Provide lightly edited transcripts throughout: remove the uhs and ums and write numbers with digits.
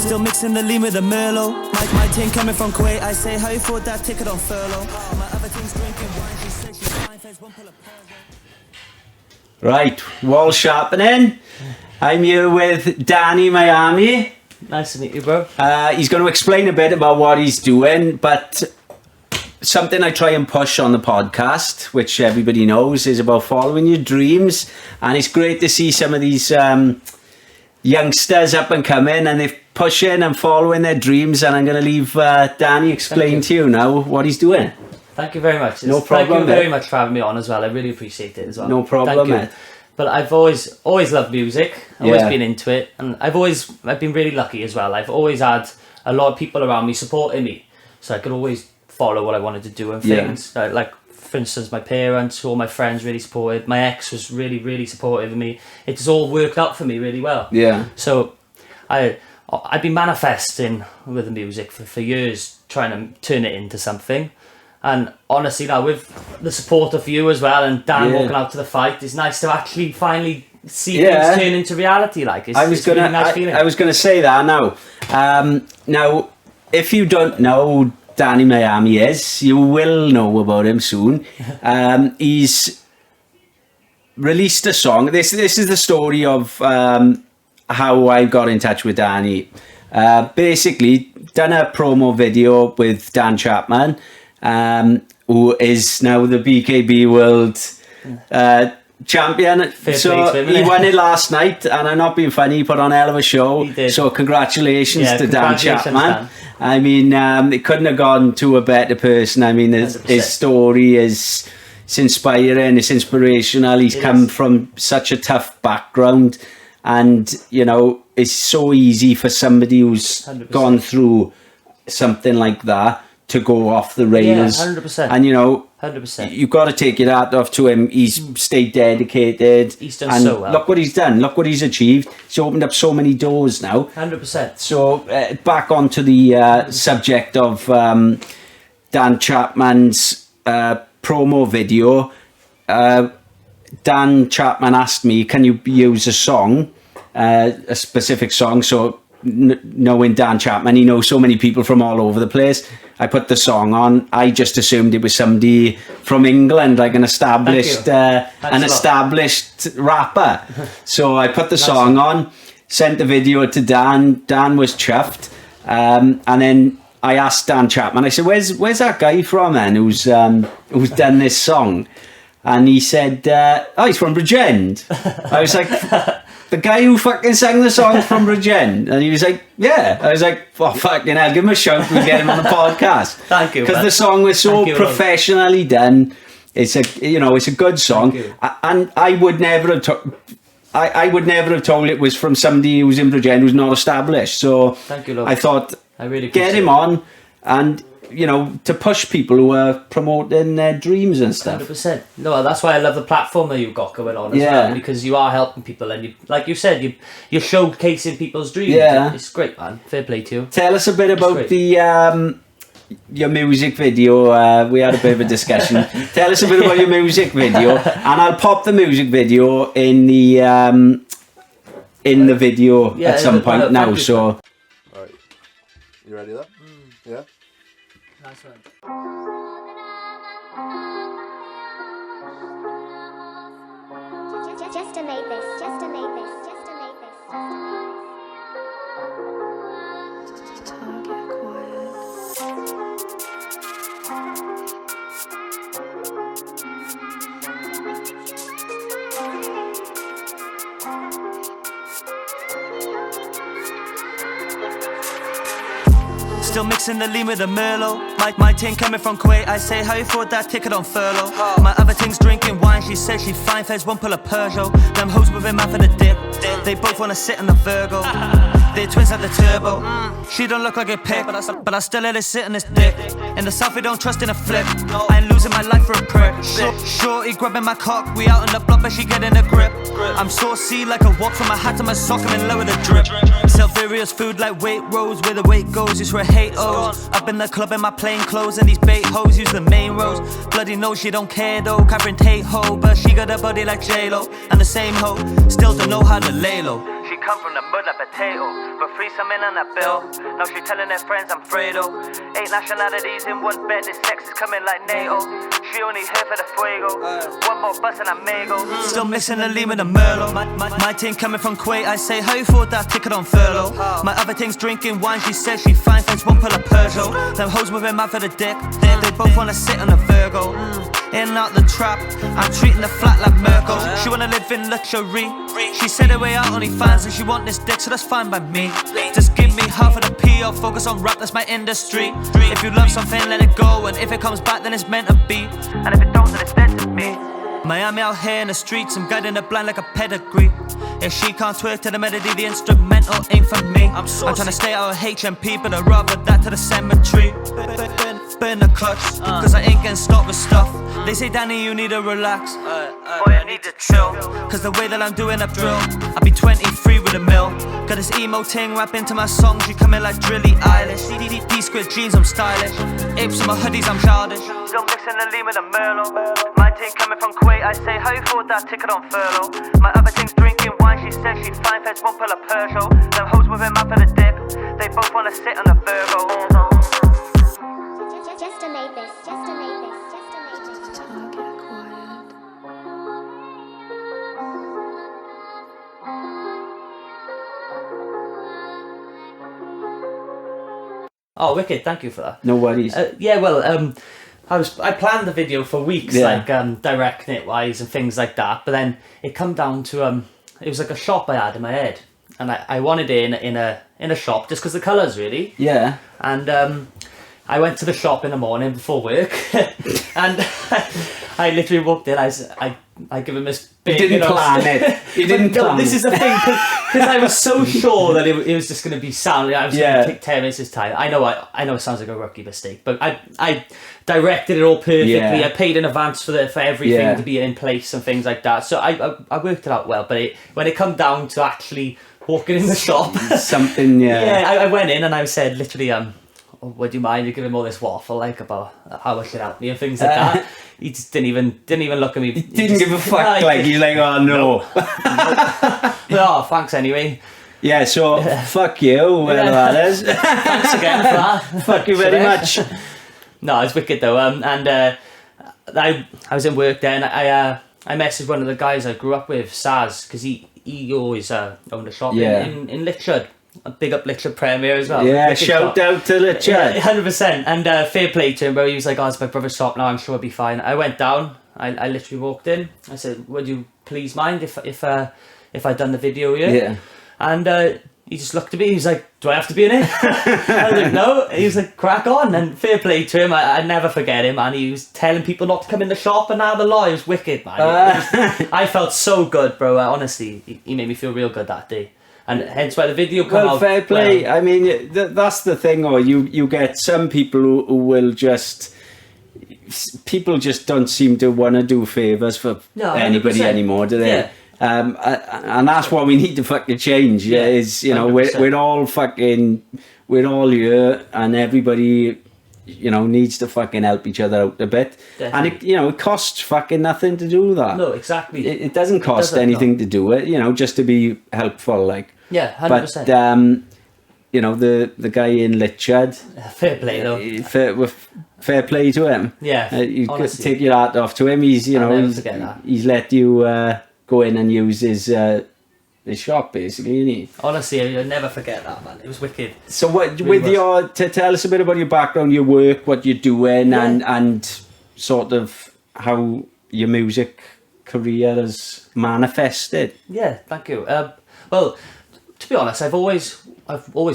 Still mixing the lean with the Merlot. My team coming from Kuwait. I say, how you afford that ticket on furlough? My other team's drinking wine. She said she's fine, face won't pull a Persian. Right, wall sharpening. I'm here with Danny Miami. Nice to meet you, bro. He's going to explain a bit about what he's doing, but something I try and push on the podcast, which everybody knows, is about following your dreams. And it's great to see some of these youngsters up and coming, and they're pushing and following their dreams. And I'm going to leave Danny explain to you now what he's doing. Thank you very much. No problem. Thank you very much for having me on as well. I really appreciate it as well. No problem, Thank you. mate. But I've always loved music. Always been into it, and I've been really lucky as well. I've always had a lot of people around me supporting me, so I could always follow what I wanted to do and things. Like, for instance, my parents, all my friends really supported. My ex was really, really supportive of me. It just all worked out for me really well. Yeah. So I've been manifesting with the music for years, trying to turn it into something. And honestly, now with the support of you as well, and Dan walking out to the fight, it's nice to actually finally see things turn into reality. Like, it's really nice feeling. I was gonna say that now. Now, if you don't know Danny Miami is, you will know about him soon. He's released a song. This is the story of how I got in touch with Danny. Basically, done a promo video with Dan Chapman, who is now the BKB World champion. So he won it last night, and I'm not being funny, he put on a hell of a show. So congratulations to Dan Chapman. Dan. I mean, it couldn't have gone to a better person. I mean, his story is inspiring, it's inspirational. He's come from such a tough background, and you know, it's so easy for somebody who's 100%. Gone through something like that to go off the rails. 100%. And you know, 100%. You've got to take your hat off to him. He's stayed dedicated. He's done and so well. Look what he's done. Look what he's achieved. He's opened up so many doors now. 100%. So back onto the subject of Dan Chapman's promo video. Dan Chapman asked me, can you use a song, a specific song? So knowing Dan Chapman, he knows so many people from all over the place. I put the song on. I just assumed it was somebody from England, like an established rapper. So I put the song on, sent the video to Dan. Dan was chuffed, and then I asked Dan Chapman. I said, "Where's that guy from then? Who's done this song?" And he said, "Oh, he's from Bridgend." I was like, the guy who fucking sang the song from Bridgend? And he was like, yeah. I was like, oh, fucking hell, give him a shout, we'll get him on the podcast. Thank you. Because the song was so professionally done. It's a good song. And I would never have I would never have told it was from somebody who's in Bridgend who's not established. So thank you, love. I thought, I really get him on, and you know, to push people who are promoting their dreams and stuff. 100%. No, that's why I love the platform that you've got going on as well, because you are helping people, and you, like you said, you're showcasing people's dreams. Yeah, it's great, man. Fair play to you. Tell us a bit about your music video. We had a bit of a discussion. Tell us a bit about your music video, and I'll pop the music video in the video at some point now. So, all right, you ready there? Yeah. Nice one. Just to make this, just to make this, just to make this, just to make this. Still mixing the lean with the Merlot. My team coming from Kuwait. I say, how you afford that ticket on furlough? My other team's drinking wine. She said she fine, face won't pull a Peugeot. Them hoes with him out for the dip. They both wanna sit in the Virgo. They're twins like the turbo. She don't look like a pick, but I still let her sit in this dick. In the south we don't trust in a flip. I ain't losing my life for a prick. Shorty grabbing my cock. We out on the block but she getting a grip. I'm saucy like a walk from my hat to my sock. I'm in love with a drip. Sell various food like weight rolls. Where the weight goes is where hate owes. Up in the club in my plain clothes, and these bait hoes use the main roads. Bloody no, she don't care though. Catherine Tate ho, but she got a body like J-Lo. And the same hoe still don't know how to lay low. She come from the mud like potato, but free some in on that bill. Now she telling her friends I'm Fredo. 8 nationalities in one bed, this sex is coming like NATO. She only here for the fuego. One more bus and I may go. Still missing the Lima and the Merlot. My team coming from Kuwait, I say, how you afford that ticket on furlough? My other team's drinking wine, she says she fine, friends won't pull a Peugeot. Them hoes moving mad for the dick, they both wanna sit on a Virgo. In and out the trap, I'm treating the flat like Merkel. She wanna live in luxury. She said her way out only fans and she want this dick, so that's fine by me. Just give me half of the P, I'll focus on rap, that's my industry. If you love something, let it go, and if it comes back, then it's meant to be. And if it don't, then it's dead to me. Miami out here in the streets, I'm guiding the blind like a pedigree. If she can't twerk to the melody, the instrumental ain't for me. I'm trying to stay out of HMP, but I'd rather that to the cemetery. Burn the clutch, cause I ain't getting stopped with stuff. They say, Danny, you need to relax. Boy, I need to chill, cause the way that I'm doing up drill, I'll be 23 with a mill. Got this emo ting rap into my songs, you come in like Drilly Eilish. D-squared jeans, I'm stylish. Apes in my hoodies, I'm childish. Still mixing the Lima and the Merlot. My team coming from Kuwait, I say, how you afford that ticket on furlough? My other team's drinking wine, she says she fine, feds won't pull a Peugeot. Them hoes moving mad for the dick, they both wanna sit on a Virgo. Jester made this. Jester made this. Jester made this. Target acquired. Oh, wicked! Thank you for that. No worries. Yeah, well, I planned the video for weeks, like directing it wise and things like that. But then it come down to it was like a shop I had in my head, and I wanted it in a shop just because the colours really. Yeah. And I went to the shop in the morning before work, and I literally walked in. I give him this big. You didn't plan it. You didn't plan. This is the thing, because I was so sure that it was just going to be sound. I was going to take 10 minutes this time. I know it sounds like a rookie mistake, but I directed it all perfectly. Yeah. I paid in advance for everything to be in place and things like that. So I worked it out well. But when it come down to actually walking in the shop, something. Yeah. I went in and I said literally would you mind you giving him all this waffle like about how much it helped me and things like that. He just didn't even look at me. He didn't give a fuck. He's like, oh no. Oh, thanks anyway. Yeah, so fuck you, whatever that is. Thanks again for that. Fuck you very much. No, it's wicked though. I was in work then. I messaged one of the guys I grew up with, Saz, because he always owned a shop in Litchard. A big up Litchard Premier as well. Yeah, Wicked shout shop. out to Litchard. 100%. And fair play to him, bro. He was like, oh, it's my brother's shop now, I'm sure it'll be fine. I went down, I literally walked in. I said, would you please mind if I'd done the video here? Yeah. And he just looked at me, he was like, do I have to be in it? I was like, no. He was like, crack on. And fair play to him, I never forget him, and he was telling people not to come in the shop and now the law. It was wicked, man. I felt so good, bro. Honestly, he made me feel real good that day. And hence why the video come out. Well, fair play. I mean, that's the thing. Or you get some people who will just. People just don't seem to want to do favours for anybody 100%. Anymore, do they? Yeah. And that's what we need to fucking change. Yeah, is we're all here, and everybody needs to fucking help each other out a bit. Definitely. And it costs fucking nothing to do that. No, exactly. It doesn't cost anything to do it. Just to be helpful, like. Yeah, 100%. But the guy in Litchard. Fair play though. Fair play to him. Yeah, you honestly. take your hat off to him. He's he's let you go in and use his shop basically, isn't he? Honestly, I'll never forget that, man. It was wicked. So what Really to tell us a bit about your background, your work, what you're doing, and sort of how your music career has manifested. Yeah, thank you. Well, to be honest, I've always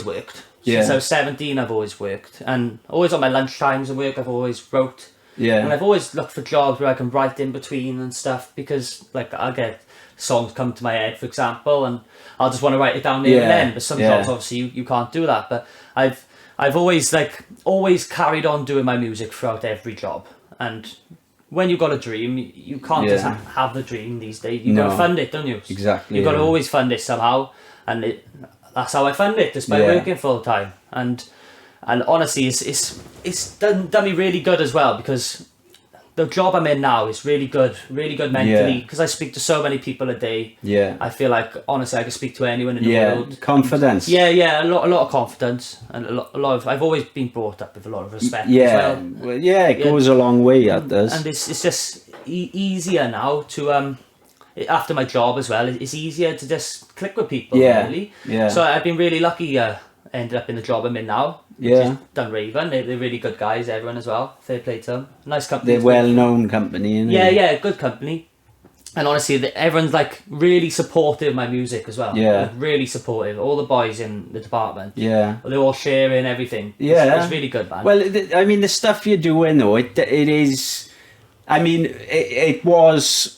worked. Since I was 17, I've always worked, and always on my lunch times and work, I've always wrote. Yeah. And I've always looked for jobs where I can write in between and stuff, because like I'll get songs come to my head, for example, and I'll just want to write it down there and then. But some jobs, obviously, you can't do that. But I've always carried on doing my music throughout every job. And when you've got a dream, you can't just have the dream these days. You've got to fund it, don't you? Exactly. You've got to always fund it somehow, and that's how I fund it, just by working full time. And honestly, it's done me really good as well, because the job I'm in now is really good mentally, because I speak to so many people a day. Yeah. I feel like, honestly, I can speak to anyone in the Yeah, world. confidence. Yeah, a lot of confidence, and a lot of. I've always been brought up with a lot of respect Yeah, as well. well, yeah, it goes a long way, that does. And it's just easier now to after my job as well. It's easier to just click with people. Yeah, Really. yeah. So I've been really lucky. Ended up in the job I'm in now. Which Yeah. is Dunraven. They're really good guys. Everyone as well. Fair play to them. Nice company. They're well-known company, innit? Yeah, good company. And honestly, everyone's like really supportive of my music as well. Yeah. Like, really supportive. All the boys in the department. Yeah. They're all sharing everything. Yeah. It's really good, man. Well, I mean, the stuff you're doing, though, it is... I mean, it was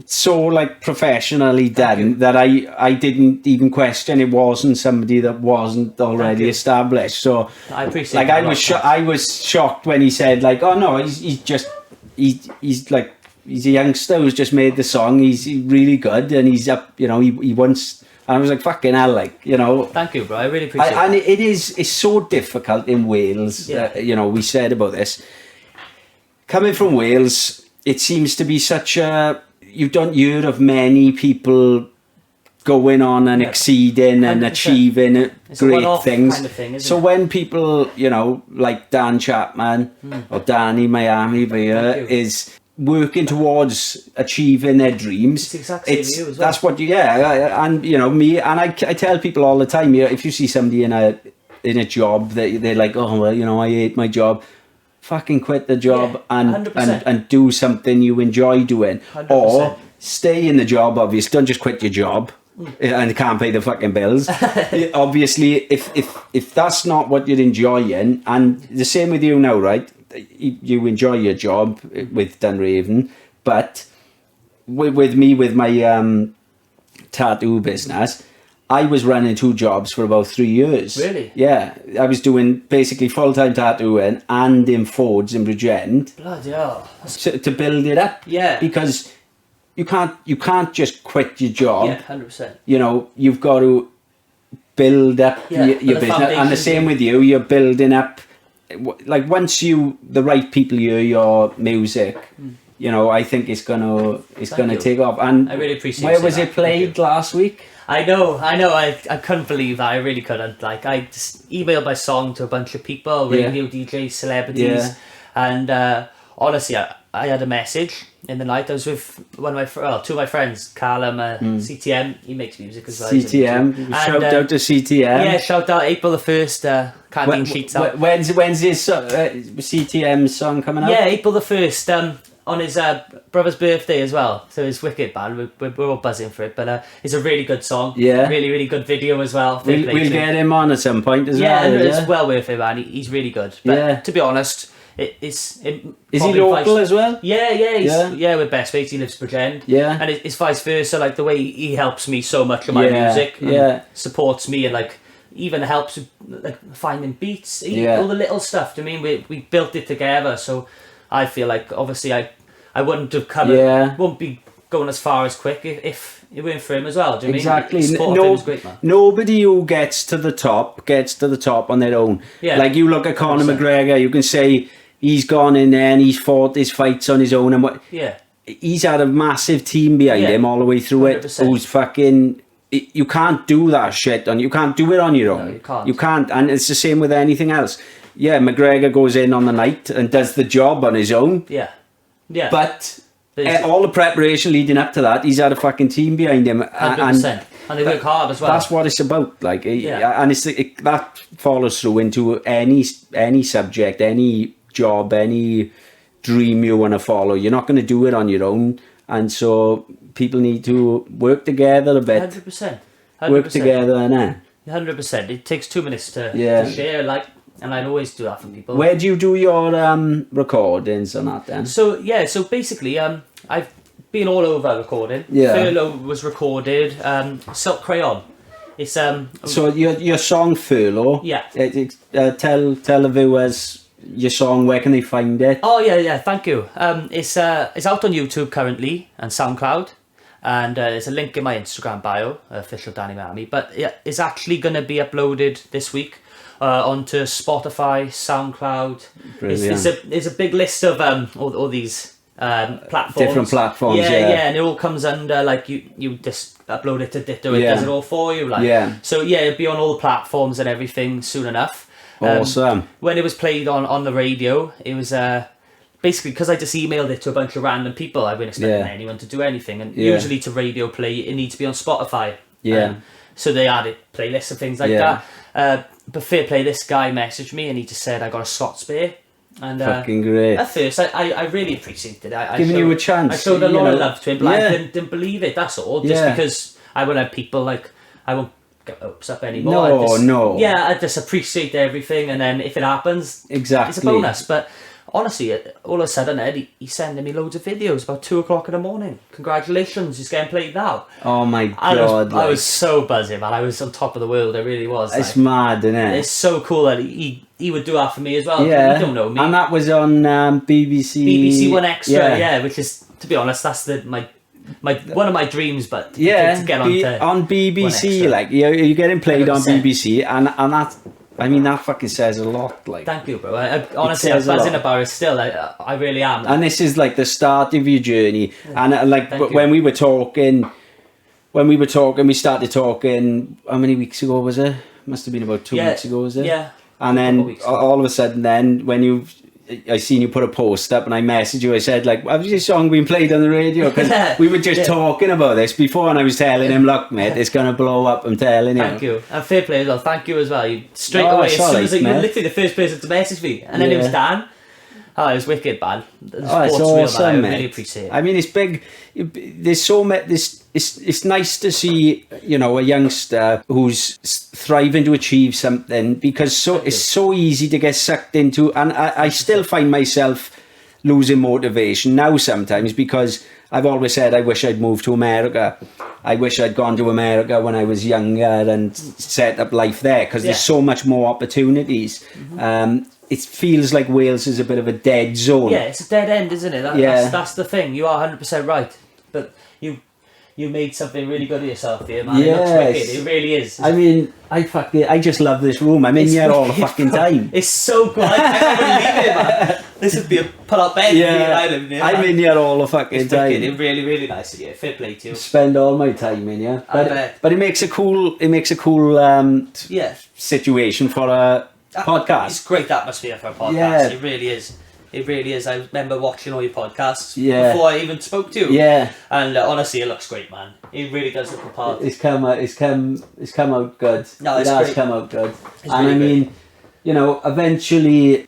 so, like, professionally done that I didn't even question it wasn't somebody that wasn't already you. established. So, I appreciate like, that I a was lot. I was shocked when he said, like, oh, no, he's like... He's a youngster who's just made the song. He's really good, and he's up. You know, he wants. And I was like, fucking hell, like, you know. Thank you, bro. I really appreciate And it. it's so difficult in Wales. Yeah. You know, we said about this. Coming from Wales, it seems to be such a. You don't hear of many people going on and exceeding and 100%. achieving It's a great one-off things. kind of thing, isn't So it? when people, you know, like Dan Chapman or Danny Miami here Thank you. is working towards achieving their dreams. It's exactly you as well. That's what you, and you know me, and I tell people all the time, if you see somebody in a job that they're like, oh well, you know, I hate my job. Fucking quit the job Yeah, and 100%. and do something you enjoy doing, 100%. or stay in the job. Obviously, don't just quit your job and can't pay the fucking bills. Obviously, if that's not what you're enjoying, and the same with you now, right? You enjoy your job with Dunraven, but with me, with my tattoo business, I was running 2 jobs for about 3 years. Really? Yeah, I was doing basically full-time tattooing and in Fords in Bridgend Bloody hell. to build it up. Yeah. Because you can't just quit your job. Yeah, 100%. You know, you've got to build up Yeah, your but the business, and the foundation's same in. with you. You're building up. Like once the right people hear your music, you know, I think it's gonna you. take off. And I really appreciate where you was saying it that. Thank played last week? I know. I couldn't believe that. I really couldn't. Like, I just emailed my song to a bunch of people, Yeah. radio DJs, celebrities, Yeah. and honestly, I had a message in the night. I was with two of my friends, Callum, CTM. He makes music as well. he's on CTM. YouTube. Shout And, out to CTM. yeah, shout out April the 1st. Canteen Sheets out. When's his CTM song coming out? Yeah, April the 1st. On his brother's birthday as well. So it's wicked, man. We're all buzzing for it. But it's a really good song. Yeah. Really, really good video as well. Fair We'll play to him. get him on at some point as Yeah, well. it's well worth it, man. He's really good. But Yeah. to be honest, Is he local as well? Yeah, Yeah. yeah. We're best mates. He lives Bridgend. Yeah. and it's vice versa. Like the way he helps me so much with my Yeah, music. And yeah. supports me and like even helps with like finding beats. Yeah. All the little stuff. Do you mean we built it together? So I feel like obviously I wouldn't have come. Yeah. Wouldn't be going as far as quick if it weren't for him as well. Do you Exactly. mean? Support of him is great, man. Nobody who gets to the top on their own. Yeah. Like you look at Conor 100%. McGregor, you can say he's gone in there and he's fought his fights on his own, and what Yeah. he's had a massive team behind Yeah. him all the way through it. 100%. Who's fucking. You can't do that shit you can't do it on your own. No, you can't. You can't, and it's the same with anything else. Yeah, McGregor goes in on the night and does the job on his own, Yeah. Yeah. but There's- all the preparation leading up to that, he's had a fucking team behind him, 100%. And they work hard as well. that's what it's about. Like, Yeah. and that follows through into any subject, any job, any dream you want to follow. You're not going to do it on your own, and so people need to work together a bit. 100%. Work together, and 100%. It takes 2 minutes to share, like, and I'd always do that for people. where do you do your recordings and that then? So basically, I've been all over recording. Yeah. Furlough was recorded. Silk Crayon. It's So your song Furlough. Yeah. Tell the viewers your song. Where can they find it? Oh yeah, thank you. It's out on YouTube currently and SoundCloud, and there's a link in my Instagram bio, official Danny Miami. But yeah, it's actually going to be uploaded this week onto Spotify, SoundCloud. Brilliant. There's a big list of all these platforms. Different platforms, yeah. and it all comes under, like, you just upload it to Ditto, it Yeah. does it all for you, like. Yeah. So yeah, it'll be on all the platforms and everything soon enough. Awesome. When it was played on the radio, it was basically because I just emailed it to a bunch of random people. I wasn't expecting Yeah. anyone to do anything, and Yeah. usually to radio play, it needs to be on Spotify. Yeah. So they added playlists and things like Yeah. that. But fair play, this guy messaged me and he just said I got a slot spare. And Fucking great. at first, I really appreciated it. Giving you a chance, I showed a you lot know. of love to him, but Yeah. I didn't believe it. That's all. Just Yeah. because I won't have people like I won't get hopes up anymore. No, I just, no. Yeah, I just appreciate everything, and then if it happens, Exactly. it's a bonus. But honestly, all of a sudden, Ed, he's sending me loads of videos about 2:00 in the morning. Congratulations, he's getting played now. Oh my And God. I was so buzzing, man. I was on top of the world. I really was. It's like, mad, isn't it? it's so cool that he would do that for me as well. Yeah. You don't know me. And that was on BBC. BBC One Extra, yeah, which is, to be honest, that's my one of my dreams, but to get on BBC, One like you're getting played on 100%. BBC, and that, I mean, that fucking says a lot. Like, Thank you, bro. Honestly, I'm says a buzzing lot. about it still. I really am. and this is like the start of your journey. And like, Thank you. when we started talking. How many weeks ago was it? Must have been about 2 weeks ago, was it? Yeah. And Couple then weeks. all of a sudden, then when I seen you put a post up, and I messaged you. I said, like, "Have your song been played on the radio?" Because we were just talking about this before, and I was telling him, "Look, mate, it's gonna blow up." I'm telling you. Thank you. And fair play as well. Thank you as well. You straight Oh, away, as it's soon as alright, you were mate. literally the first person to message me, and then it was Yeah. Dan. Oh, it was wicked, man. The Oh, it's support's real, awesome, man. I mate. really appreciate it. I mean, it's big. There's so much. It's nice to see, you know, a youngster who's thriving to achieve something, because it's so easy to get sucked into, and I still find myself losing motivation now sometimes, because I've always said I wish I'd moved to America. I wish I'd gone to America when I was younger and set up life there, because there's so much more opportunities. It feels like Wales is a bit of a dead zone. Yeah, it's a dead end, isn't it? That's the thing. You are 100% right. But you made something really good of yourself here, man. It looks Yes. wicked. It really is. I mean, I just love this room. I'm in here all the fucking time. It's so good. I wouldn't leave it, man. This would be a pull-up bed. Yeah, I live in here, I'm man. in here all the fucking It's wicked. time. It's really, really nice of you. Fair play to you. Spend all my time in here. I bet. But it makes a cool Yeah. situation for a It's podcast. great atmosphere for a podcast. Yeah. It really is. It really is. I remember watching all your podcasts Yeah. before I even spoke to you. Yeah, And honestly, it looks great, man. It really does look apart. it's come out good. No, it it's has great. come out good. It's And really I good. mean, you know, eventually,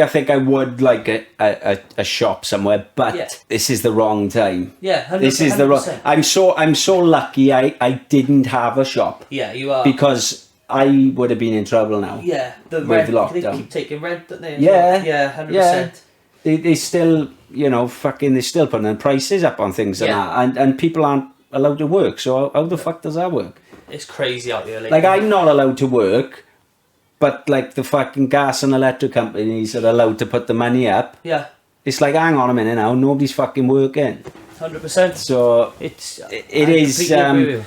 I think I would like a shop somewhere, but Yeah. this is the wrong time. Yeah, 100%. This is the wrong. I'm so lucky. I didn't have a shop, Yeah, you are. because I would have been in trouble now. Yeah, the with rent. lockdown. They keep taking rent, don't they? as Yeah, well? Yeah, 100%. yeah. They still, you know, they're still putting the prices up on things Yeah. and that, and people aren't allowed to work. So how the fuck does that work? It's crazy out here. Like, I'm not allowed to work, but like the fucking gas and electric companies are allowed to put the money up. Yeah, It's like, hang on a minute now, nobody's fucking working. 100%. So It's. it I is. completely agree with you.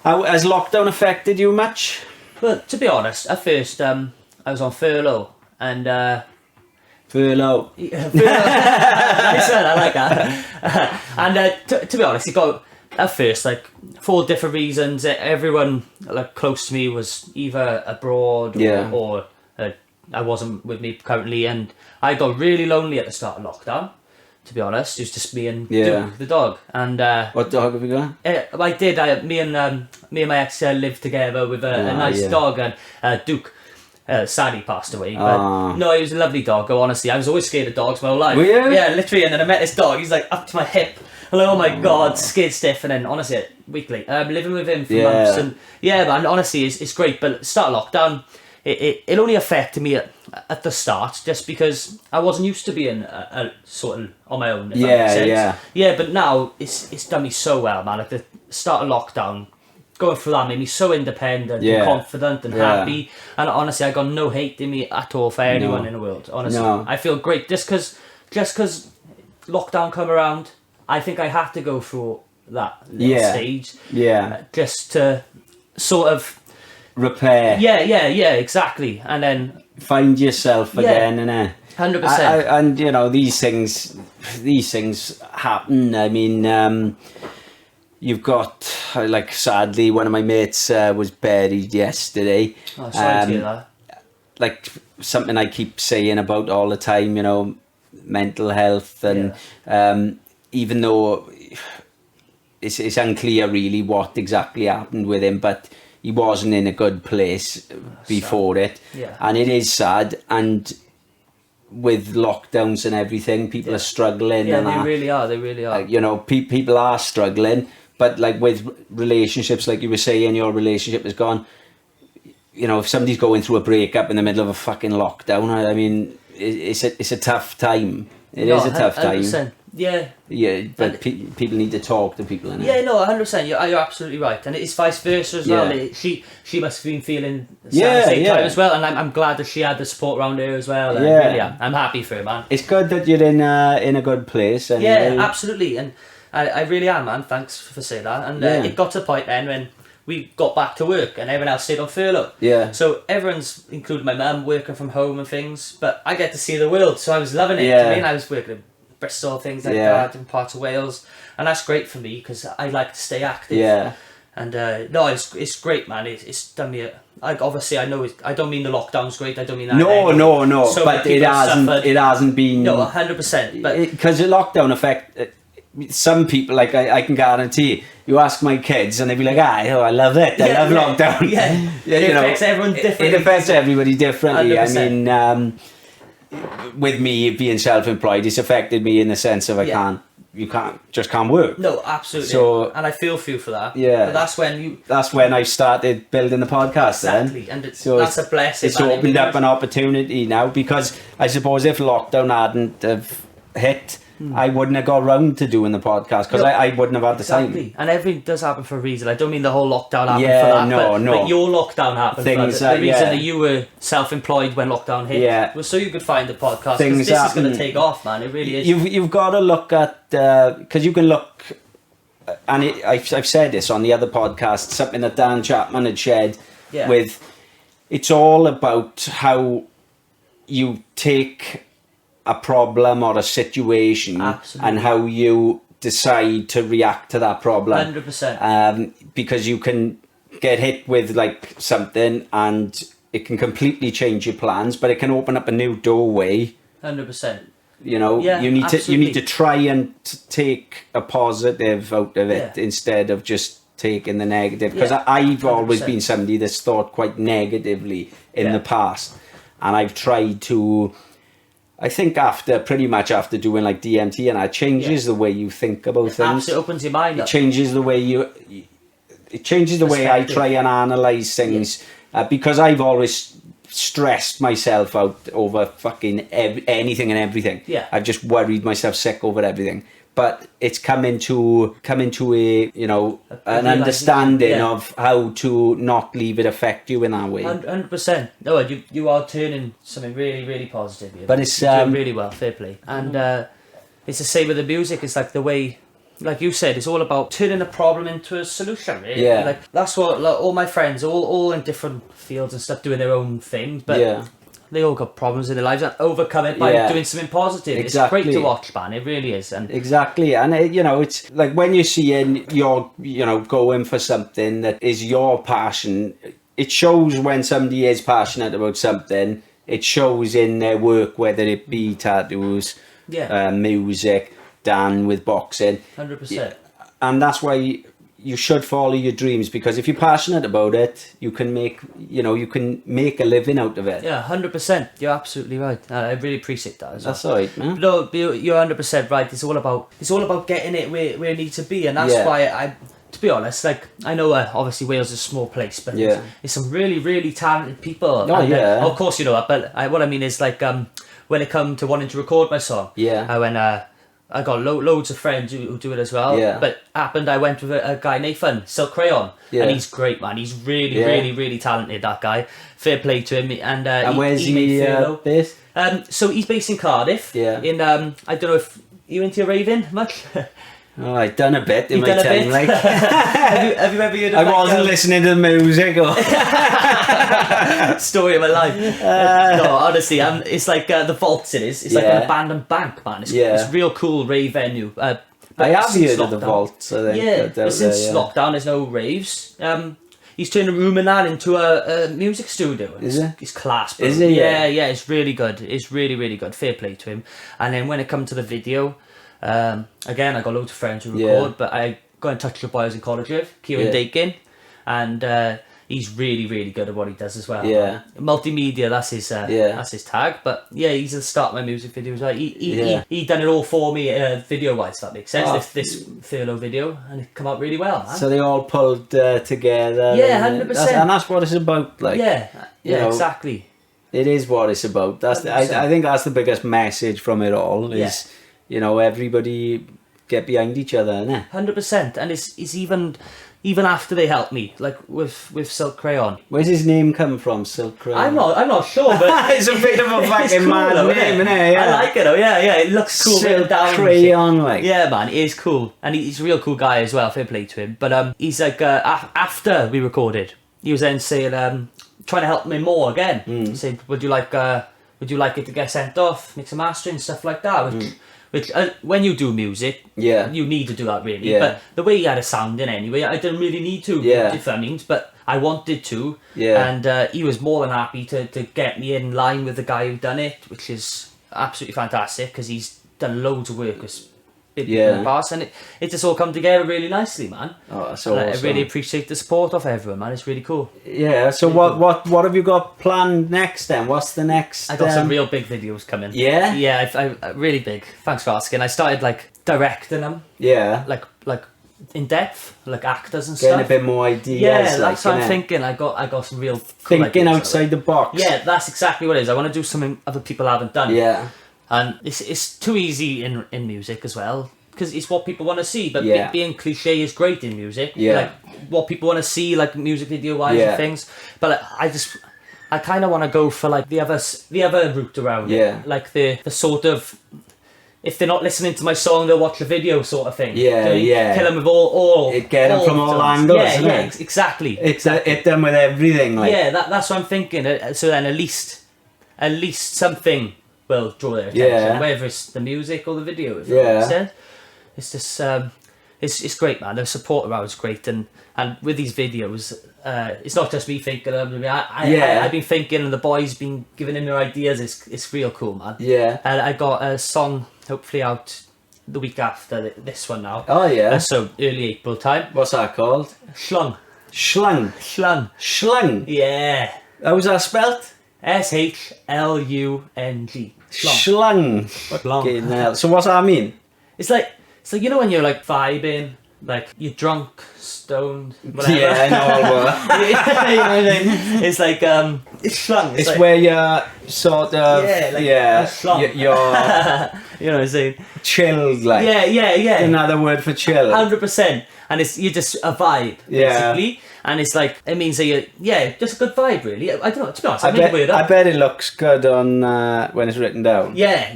How has lockdown affected you much? Well, to be honest, at first, I was on furlough and. Furlough. Nice one, I like that. And to be honest, it got at first, like, for different reasons. Everyone like close to me was either abroad Yeah. or I wasn't with me currently, and I got really lonely at the start of lockdown. To be honest, it was just me and Yeah. Duke, the dog, and What dog have you got? I did. Me and my ex lived together with a nice yeah. dog, and Duke. Sadly passed away, but Ah. no, he was a lovely dog. Honestly, I was always scared of dogs my whole life. Were you? Yeah, literally. And then I met this dog. He's like up to my hip. I'm like, oh my god, scared stiff. And then honestly, weekly, living with him for Yeah. months, and yeah, man, honestly, it's great. But start of lockdown, it only affected me at the start, just because I wasn't used to being a sort of on my own. If that Yeah, makes sense. yeah. Yeah, but now it's done me so well, man. At the start of lockdown, going through that made me so independent Yeah. and confident and Yeah. happy. And honestly, I got no hate in me at all for anyone in the world. Honestly, No. I feel great just because lockdown come around. I think I had to go through that little Yeah. stage, Yeah. just to sort of Repair. yeah, exactly. And then Find yourself Yeah. again, innit? 100%. And you know, these things happen. I mean, you've got, like, sadly, one of my mates was buried yesterday. Oh, sorry to hear that. Like, something I keep saying about all the time, you know, mental health, and even though it's unclear really what exactly happened with him, but he wasn't in a good place before it. Yeah. And it is sad, and with lockdowns and everything, people are struggling. Yeah, and they really are. you know, people are struggling, but like with relationships, like you were saying, your relationship is gone. You know, if somebody's going through a breakup in the middle of a fucking lockdown, I mean, it's a tough time. It is a tough time. 100%. Yeah, but people need to talk to people. Innit? Yeah, no, 100%. You're absolutely right, and it's vice versa as well. She must have been feeling the same time as well, and I'm glad that she had the support around her as well. And I really am. I'm happy for her, man. It's good that you're in a good place. Anyway. Yeah, absolutely, and I really am, man. Thanks for saying that. And it got to the point then when we got back to work and everyone else stayed on furlough. Yeah. So everyone's, including my mum, working from home and things, but I get to see the world, so I was loving it. Yeah. I mean, I was working in Bristol, things like that, in parts of Wales, and that's great for me because I like to stay active. Yeah. And no, it's great, man. It's done me. Obviously, I know I don't mean the lockdown's great. I don't mean that. No. So but it hasn't been. No, 100%. But because the lockdown affect some people. Like I can guarantee. You ask my kids, and they'd be like, I love it. I love lockdown. Yeah, it affects everyone differently. It affects everybody differently. 100%. I mean, with me being self-employed, it's affected me in the sense of you can't work. No, absolutely. So, and I feel for you for that. Yeah. But that's when I started building the podcast. Exactly. Then. And That's a blessing. It's opened up an opportunity now, because I suppose if lockdown hadn't have hit, I wouldn't have got round to doing the podcast, because I wouldn't have had the time. And everything does happen for a reason. I don't mean the whole lockdown happened for that. But your lockdown happened for the reason that you were self-employed when lockdown hit. Yeah. It was so you could find the podcast. This is going to take off, man. It really is. You've got to look at, because you can look, and I've said this on the other podcast, something that Dan Chapman had shared with, it's all about how you take a problem or a situation and how you decide to react to that problem. 100%. Because you can get hit with like something and it can completely change your plans, but it can open up a new doorway. 100%. You know, you need to try and take a positive out of it instead of just taking the negative. Because I've always been somebody that's thought quite negatively in the past, and I've tried to. I think pretty much after doing like DMT, and it changes the way you think about things. Absolutely opens your mind up. It changes the way I try and analyse things, because I've always stressed myself out over fucking anything and everything. Yeah. I've just worried myself sick over everything. But it's come into a, you know, an understanding of how to not leave it affect you in that way. 100%. No, you are turning something really, really positive here. But it's you're doing really well, fair play. And it's the same with the music. It's like the way, like you said, it's all about turning a problem into a solution. Really. Yeah. Like that's what all my friends, all in different fields and stuff, doing their own things. But they all got problems in their lives and overcome it by doing something positive. Exactly. It's great to watch, man. It really is. And exactly. And you know, it's like when you're seeing you're going for something that is your passion, it shows when somebody is passionate about something. It shows in their work, whether it be tattoos, music, Dan with boxing. 100%. And that's why you should follow your dreams, because if you're passionate about it, you can make a living out of it. Yeah, 100%. You're absolutely right. I really appreciate that as well. That's all right, man. No, you're 100% right. It's all about getting it where it needs to be, and that's why to be honest, like I know obviously Wales is a small place, but it's some really, really talented people. Oh, and, yeah. of course you know that, but what I mean is like when it come to wanting to record my song, I got loads of friends who do it as well. Yeah. But I went with a guy, Nathan, Silk Crayon. Yeah. And he's great, man. He's really, really, really talented, that guy. Fair play to him. And where's he based? So he's based in Cardiff. Yeah. In I don't know if you're into raving much. Oh, I've done a bit in You've my done a time. bit? Like, have you ever heard of I wasn't listening to the music. Or story of my life? No, honestly, it's like the Vaults. It is. It's like Yeah. an abandoned bank, man. It's real cool rave venue. But I have since heard of the lockdown- Vaults. I think. Yeah, out but since there, lockdown, there's no raves. He's turned a room and that into a music studio. Is it? It's class, bro. Is it? Yeah, yeah. It's really good. It's really, really good. Fair play to him. And then when it comes to the video, again, I got loads of friends who record, but I got in touch with the boys in college with, Kieran Yeah. Dakin, and he's really, really good at what he does as well. Yeah. Multimedia, that's his tag. But yeah, he's the start of my music video as well. He done it all for me, video wise. If that makes sense. Oh. This furlough video, and it come out really well, man. So they all pulled together. Yeah, and 100%. And that's what it's about. Like, yeah, you know, exactly. it is what it's about. That's I think that's the biggest message from it all. Is you know, everybody get behind each other, innit? 100%, and it's even after they helped me, like with Silk Crayon. Where's his name come from, Silk Crayon? I'm not sure, but It's a bit of a it's fucking cool mad though, name, innit? innit? Yeah. I like it though. Yeah, it looks cool. written Silk down and shit. Crayon, like. Yeah, man, it is cool, and he's a real cool guy as well. Fair play to him. But he's like after we recorded, he was then saying trying to help me more again. Saying, would you like it to get sent off, mix and mastering, stuff like that. Which when you do music, Yeah. you need to do that really. Yeah. But the way he had a sound in anyway, I didn't really need to. Yeah. If that means, but I wanted to. Yeah. And he was more than happy to get me in line with the guy who done it, which is absolutely fantastic because he's done loads of work with big people in the past, and it just all come together really nicely, man. Oh, that's And awesome. I really appreciate the support of everyone, man. It's really cool. Yeah. So what have you got planned next then? What's the next? I got some real big videos coming. Yeah? Yeah, I really big. Thanks for asking. I started like directing them, Yeah. like in depth, like actors and Getting stuff. a bit more ideas. Yeah, like, that's what I'm innit? thinking. I got some real cool Thinking ideas outside the box. Yeah, that's exactly what it is. I want to do something other people haven't done. Yeah. And it's too easy in music as well because it's what people want to see. But Yeah. being cliche is great in music. Yeah. Like what people want to see, like music video wise Yeah. and things. But like, I kind of want to go for like the other route around Yeah. it. Like the sort of, if they're not listening to my song, they'll watch the video sort of thing. Yeah, Do you know, yeah. Kill them with all Get 'em from all fronts. angles, Yeah, isn't yeah, it? exactly. It's done with everything. Like. Yeah, that's what I'm thinking. So then at least something will draw their attention, Yeah. whether it's the music or the video. If Yeah. that makes sense. It's just it's great, man. The support around is great, and with these videos, it's not just me thinking of them. I've been thinking, and the boys been giving in their ideas. It's real cool, man. Yeah. And I got a song hopefully out the week after this one now. Oh yeah. So early April time. What's that called? Schlung. Schlung. Schlung. Yeah. How's that spelt? SHLUNG. Schlung. Fucking hell. So what's that mean? It's like you know when you're like vibing, like you're drunk, stoned, whatever. Yeah, I know all that. You know what I mean? It's like it's schlung. It's like, where you're sort of schlong. you're you know what I'm saying? chilled, like. Yeah. Another word for chill. 100%. And you're just a vibe, Yeah. basically. And it's like it means that you're just a good vibe, really. I don't know. To be honest, I I made it weird bet, up. I bet it looks good on when it's written down. Yeah.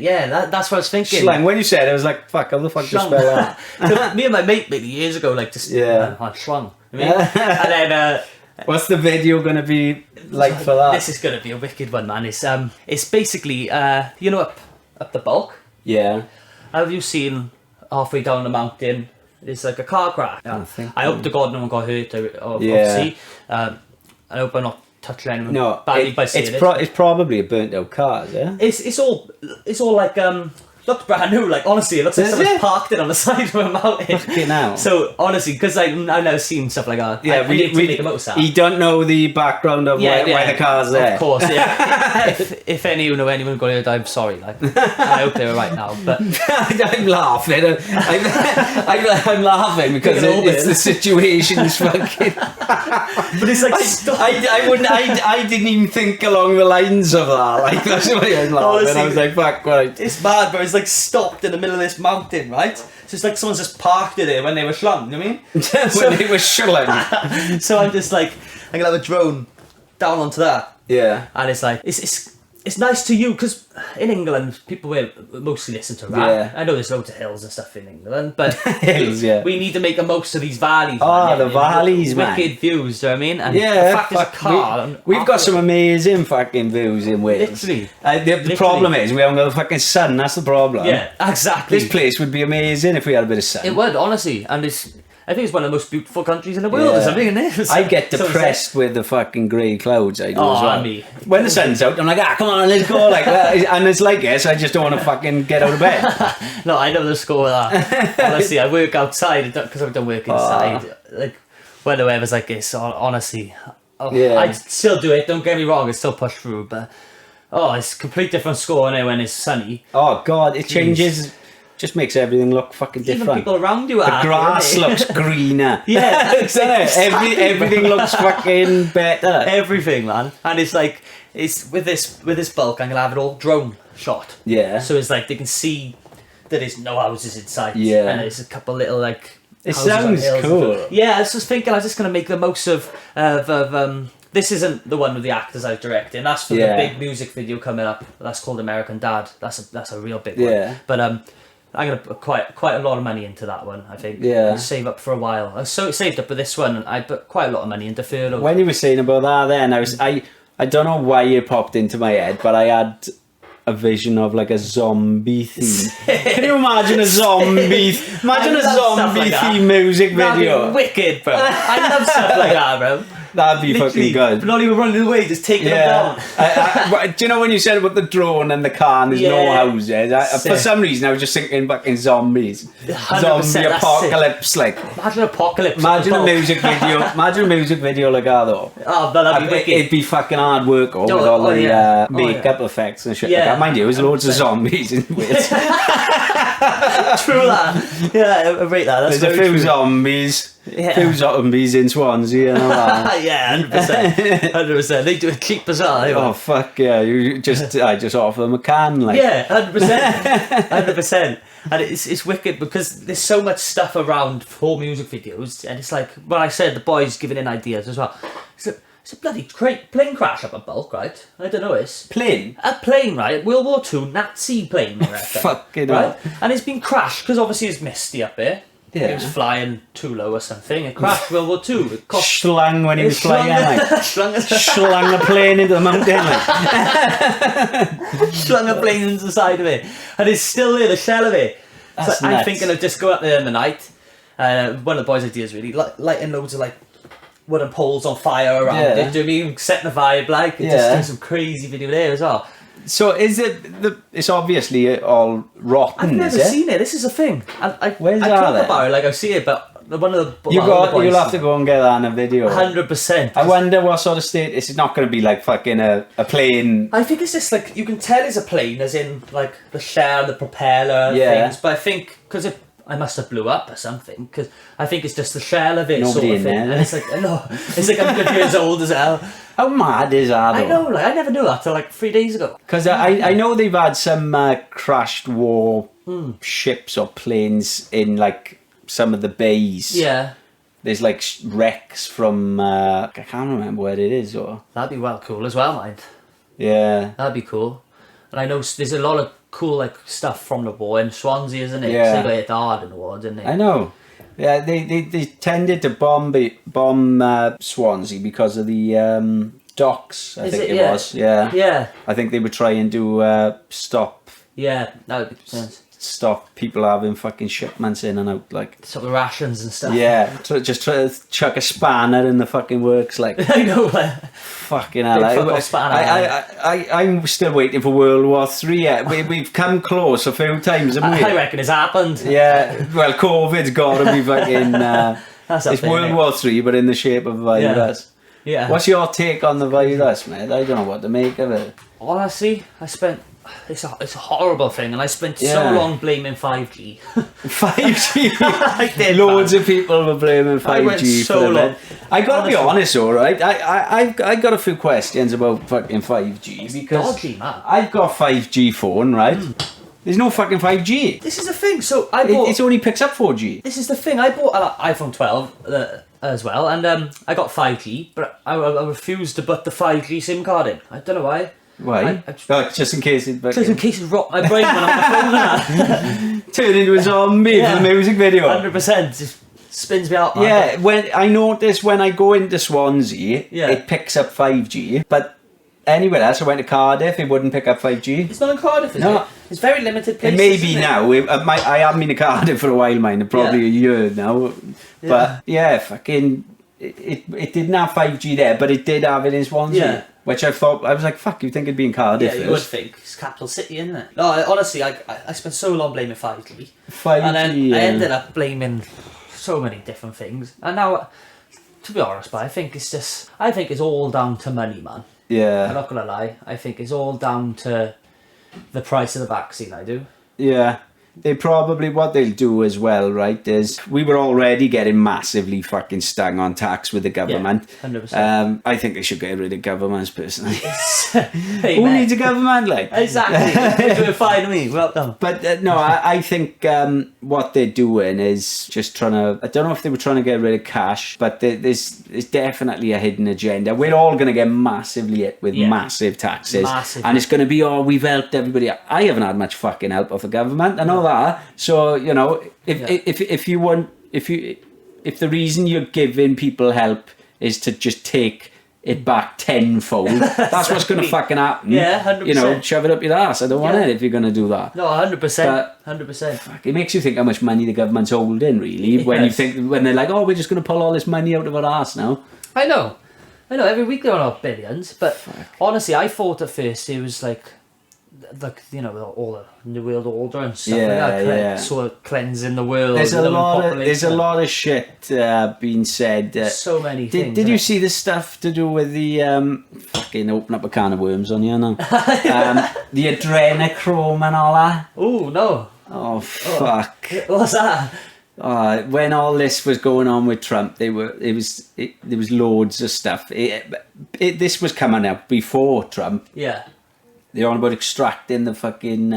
That's what I was thinking. Slang. When you said it, I was like, "Fuck, how the fuck do you Schlong. spell that?" So me and my mate made it years ago, like just schlong. I mean, and then What's the video gonna be like for that? this is gonna be a wicked one, man. It's basically you know up the bulk. Yeah. Have you seen halfway down the mountain? It's like a car crash. I hope to God no one got hurt. Obviously, I hope I'm not touching anyone No, badly by saying it. it's probably a burnt out car, yeah. It's all like looks brand new. Like honestly, it looks like Does someone's it? parked it on the side of a mountain. Fucking hell. So honestly, because I've never seen stuff like that. Yeah, I need to make a motor sound. You don't know the background of why the car's there. Of course, yeah. if any of you know anyone got it, I'm sorry. Like, I hope they were right now. But I'm laughing. I'm laughing because Take it all it's in. the situation's fucking. but it's like stop. I didn't even think along the lines of that. Like that's why I was laughing. Honestly, I was like, "Fuck, right." It's mad, bro. It's like stopped in the middle of this mountain, right? So it's like someone's just parked it there when they were schlung, you know what I mean? When it was shilling. So I'm just like, I'm gonna have a drone down onto that. Yeah. And it's like, it's it's nice to you because in England people will mostly listen to rap. Yeah. I know there's loads of hills and stuff in England, but Hills, yeah. we need to make the most of these valleys. Oh, man. the valleys, man. Wicked views, do you know what I mean? And Yeah, the fact there's a car. we've got some amazing fucking views in Wales. Literally. The problem is we haven't got the fucking sun. That's the problem. Yeah, exactly. This place would be amazing if we had a bit of sun. It would, honestly, and I think it's one of the most beautiful countries in the world or Yeah. something, isn't it? I get So depressed with the fucking grey clouds. I do Oh, as well. me. When the sun's out, I'm like, come on, let's go. Like that. And it's like this. I just don't want to fucking get out of bed. No, I know the score with that. Honestly, I work outside because I don't work inside. Like when the weather's like this, honestly, Yeah. I still do it. Don't get me wrong, I still push through, but it's a complete different score innit, when it's sunny. Oh God, it changes. Just makes everything look fucking Even different. people around you are The happy, grass innit? looks greener. Yeah, Exactly. Everything looks fucking better. everything, man. And it's like it's with this bulk, I'm gonna have it all drone shot. Yeah. So it's like they can see that there's no houses in sight. Yeah. And there's a couple little like. It houses on sounds hills and cool. stuff. Yeah, I was just thinking I was just gonna make the most of this isn't the one with the actors I've directed. That's for Yeah. the big music video coming up. That's called American Dad. That's a real big Yeah. one. But I'm gonna put quite a lot of money into that one. I think. Yeah. And save up for a while. I saved up for this one. And I put quite a lot of money into furlough. When you were saying about that, then I don't know why it popped into my head, but I had a vision of like a zombie theme. Can you imagine a zombie? Imagine I a love stuff zombie like that. theme music That'd video. be wicked, bro. I love stuff like that, bro. That'd be Literally, fucking good. Not even running away, just taking them Yeah. down. Do you know when you said about the drone and the car and there's no Yeah. houses? For Sick. some reason, I was just thinking fucking zombies. 100%, Zombie that's apocalypse, like. Imagine apocalypse. Imagine a Oh, music video. Imagine a music video like that, though. that'd be wicked. It'd be fucking hard work with Oh, all the yeah. makeup effects and shit Yeah. like that. Mind you, there's loads of zombies in Wales. True that. Yeah, I rate that. That's There's a very few true. zombies. Yeah. Few zombies in Swansea and all that. Yeah, 100%. 100%. They do it cheap as well. They Oh will. fuck yeah! I just offer them a can, like. Yeah, 100%. 100%. And it's wicked because there's so much stuff around for music videos, and it's like, well, I said the boys giving in ideas as well. It's a bloody plane crash up a bulk, right? I don't know this. Plane. A plane, right? World War II Nazi plane, I reckon. Fucking right? hell. And it's been crashed because obviously it's misty up there. Yeah. It was flying too low or something. It crashed World War II. It cost Schlang when he was flying, like. Schlang a plane into the mountain, like. slung a plane into the side of it, and it's still there, the shell of it. That's So I'm nuts. thinking of just go up there in the night. One of the boys' ideas really, lighting loads of like wooden poles on fire around Yeah. it. Do you know what I mean? Setting the vibe, like, and Yeah. just doing some crazy video there as well. So is it it's obviously all rotten, I've never is it? seen it. This is a thing. I Where's I that talk then? about it like I see it, but one of the You'll have to go and get that in a video. 100%. I wonder what sort of state. It's not going to be like fucking a plane. I think it's just like you can tell it's a plane, as in like the shell, the propeller, Yeah. things. But I think because I must have blew up or something. Because I think it's just the shell of it, Nobody sort of in thing. there. And it's like it's like 100 years old as well. How mad is that? I know, like I never knew that till like 3 days ago. Because I know they've had some crashed war ships or planes in like some of the bays. Yeah, There's like wrecks from I can't remember where it is or that'd be well cool as well, mind. yeah. That'd be cool. And I know there's a lot of cool like stuff from the war in Swansea, isn't it? Yeah. 'Cause they got hit hard in the war, didn't they? I know. Yeah, they tended to bomb Swansea because of the docks. I Is think it? it Yeah. was. Yeah. Yeah, I think they were trying to stop that would make sense. people having fucking shipments in and out. Like, Sort of rations and stuff. yeah, just try to chuck a spanner in the fucking works. Like, I know. Like, fucking hell. Big fuck off spanner. I'm still waiting for World War III yet. We've come close a few times, haven't we? I reckon it's happened. Yeah, well, COVID's got to be fucking. That's up It's there, World innit? War III, but in the shape of a virus. Yeah. What's your take on the virus, mate? I don't know what to make of it. Honestly, it's a horrible thing, and I spent so Yeah. long blaming 5G. 5G. I did, Loads man. of people were blaming 5G I went so for long. it. I gotta be Honestly. honest, all right. I got a few questions about fucking 5G because Dodgy, man. I've got 5G phone, right? There's no fucking 5G. This is the thing. So I bought. It only picks up 4G. This is the thing. I bought an iPhone 12 as well, and I got 5G, but I refused to put the 5G SIM card in. I don't know why. Why? Oh, just in case it Just in case it rocked my brain when I'm on the phone and that. turned into a zombie for the music video. 100%. Just spins me out, man. Yeah, when I noticed when I go into Swansea, Yeah. it picks up 5G, but anywhere else, I went to Cardiff, it wouldn't pick up 5G. It's not in Cardiff, is No. it? It's very limited It places. may be isn't it? now. I haven't been to Cardiff for a while, mine. Probably a year now. But yeah, fucking, it didn't have 5G there, but it did have it in Swansea. Yeah. Which I thought, I was like, fuck, you think it'd be in Cardiff Yeah, you would first? think. It's capital city, isn't it? No, honestly, I spent so long blaming 5G. 5G, And then yeah. I ended up blaming so many different things. And now, to be honest, but I think it's all down to money, man. I'm Yeah. not gonna lie. I think it's all down to the price of the vaccine. I do. Yeah. They probably, what they'll do as well, right, is we were already getting massively fucking stung on tax with the government. 100%. I think they should get rid of governments, personally. Hey, Who man. needs a government, like? Exactly. You're doing fine with me. Well done. But no, I think what they're doing is just trying to. I don't know if they were trying to get rid of cash, but there's definitely a hidden agenda. We're all going to get massively hit with Yeah. massive taxes, Massive. and it's going to be, oh, we've helped everybody. I haven't had much fucking help off the government. I know that. So you know, if you want, if the reason you're giving people help is to just take it back tenfold, that's what's going to fucking happen. Yeah, 100%. You know, shove it up your ass. I don't want Yeah. it if you're going to do that. No, 100%. But- 100%. Fuck, it makes you think how much money the government's holding, really. When you Yes. think, when they're like, oh, we're just going to pull all this money out of our ass now. I know. Every week they're on our billions, but honestly, I thought at first it was like all the New World Order and stuff Yeah, like that, yeah. sort of cleansing the world. There's a lowering lot of population. shit being said. So many things. Did you innit? see the stuff to do with the fucking open up a can of worms on you now? The adrenochrome and all that. Oh no! Oh fuck! What's that? When all this was going on with Trump, there was loads of stuff. This was coming out before Trump. Yeah. They're on about extracting the fucking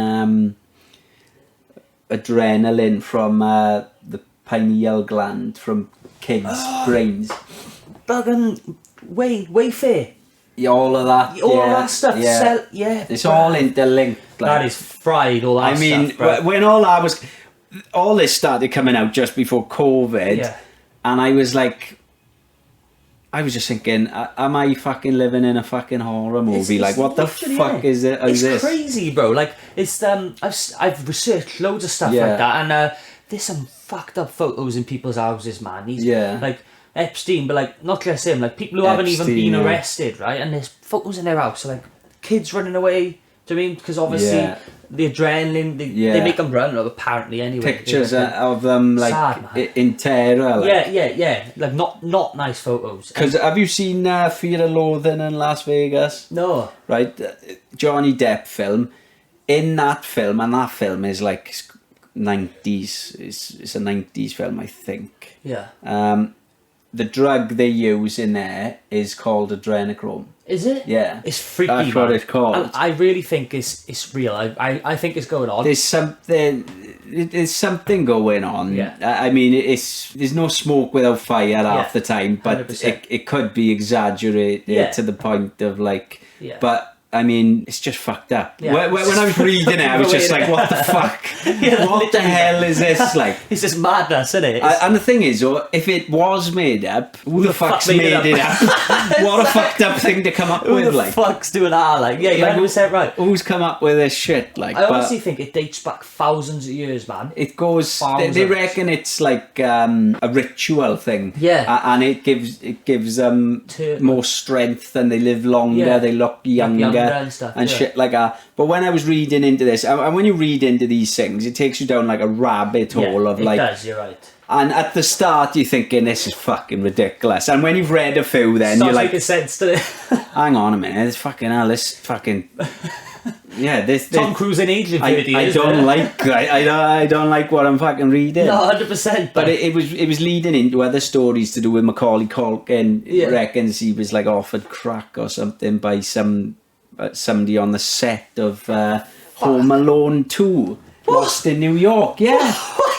adrenaline from the pineal gland from kids' brains. Bugging way fair. Yeah, all of that. All yeah, that stuff. Yeah. It's all interlinked. That is fried. All that. I mean, stuff, bro. when all this started coming out just before COVID, Yeah. and I was just thinking, am I fucking living in a fucking horror movie? It's What the literally, fuck yeah. is it? It's this? crazy, bro. Like it's I've researched loads of stuff Yeah. like that, and there's some fucked up photos in people's houses, man. These, Yeah. like Epstein, but like not just him, like people who haven't even Epstein, been yeah. arrested, right? And there's photos in their house, so like kids running away. Do you know what I mean? Because obviously Yeah. the adrenaline, they make them run. Apparently, anyway. Pictures They- of them like Sad, man. in terror. Like. yeah. Like not nice photos. Because have you seen Fear and Loathing in Las Vegas? No. Right, Johnny Depp film. In that film, and that film is like 90s. It's a 90s film, I think. Yeah. The drug they use in there is called adrenochrome. Is it? Yeah. It's freaky, That's what man. it's called. And I really think it's real. I think it's going on. There's something going on. Yeah. I mean, there's no smoke without fire half the time, but 100%. it could be exaggerated Yeah. to the point of like. Yeah. But I mean, it's just fucked up. Yeah. When I was reading it, I was just like, what the fuck? What the hell is this? Like, It's just madness, isn't it? and the thing is, if it was made up, who the fuck's fuck made made it it up? What a fucked up thing to come up Who with, the like. fuck's doing that? Like, yeah, you're Like, 100% right. Who's come up with this shit? Like, I but honestly think it dates back thousands of years, man. it goes. They Thousands. reckon it's like a ritual thing. Yeah. And it gives them To- more strength, and they live longer. Yeah. They look younger and stuff, yeah. shit like that. But when I was reading into this, and when you read into these things, it takes you down like a rabbit hole Yeah, of it like. does, you're right. And at the start, you're thinking this is fucking ridiculous. And when you've read a few, then Starts you're like, making sense, doesn't it? hang on a minute, this fucking hell, this fucking. Yeah, this. Tom Cruise in Agent I videos. don't like. I don't like what I'm fucking reading. No, 100%. But it was leading into other stories to do with Macaulay Culkin. Yeah. Reckons he was like offered crack or something by somebody on the set of Home Alone 2, Lost in New York. Yeah,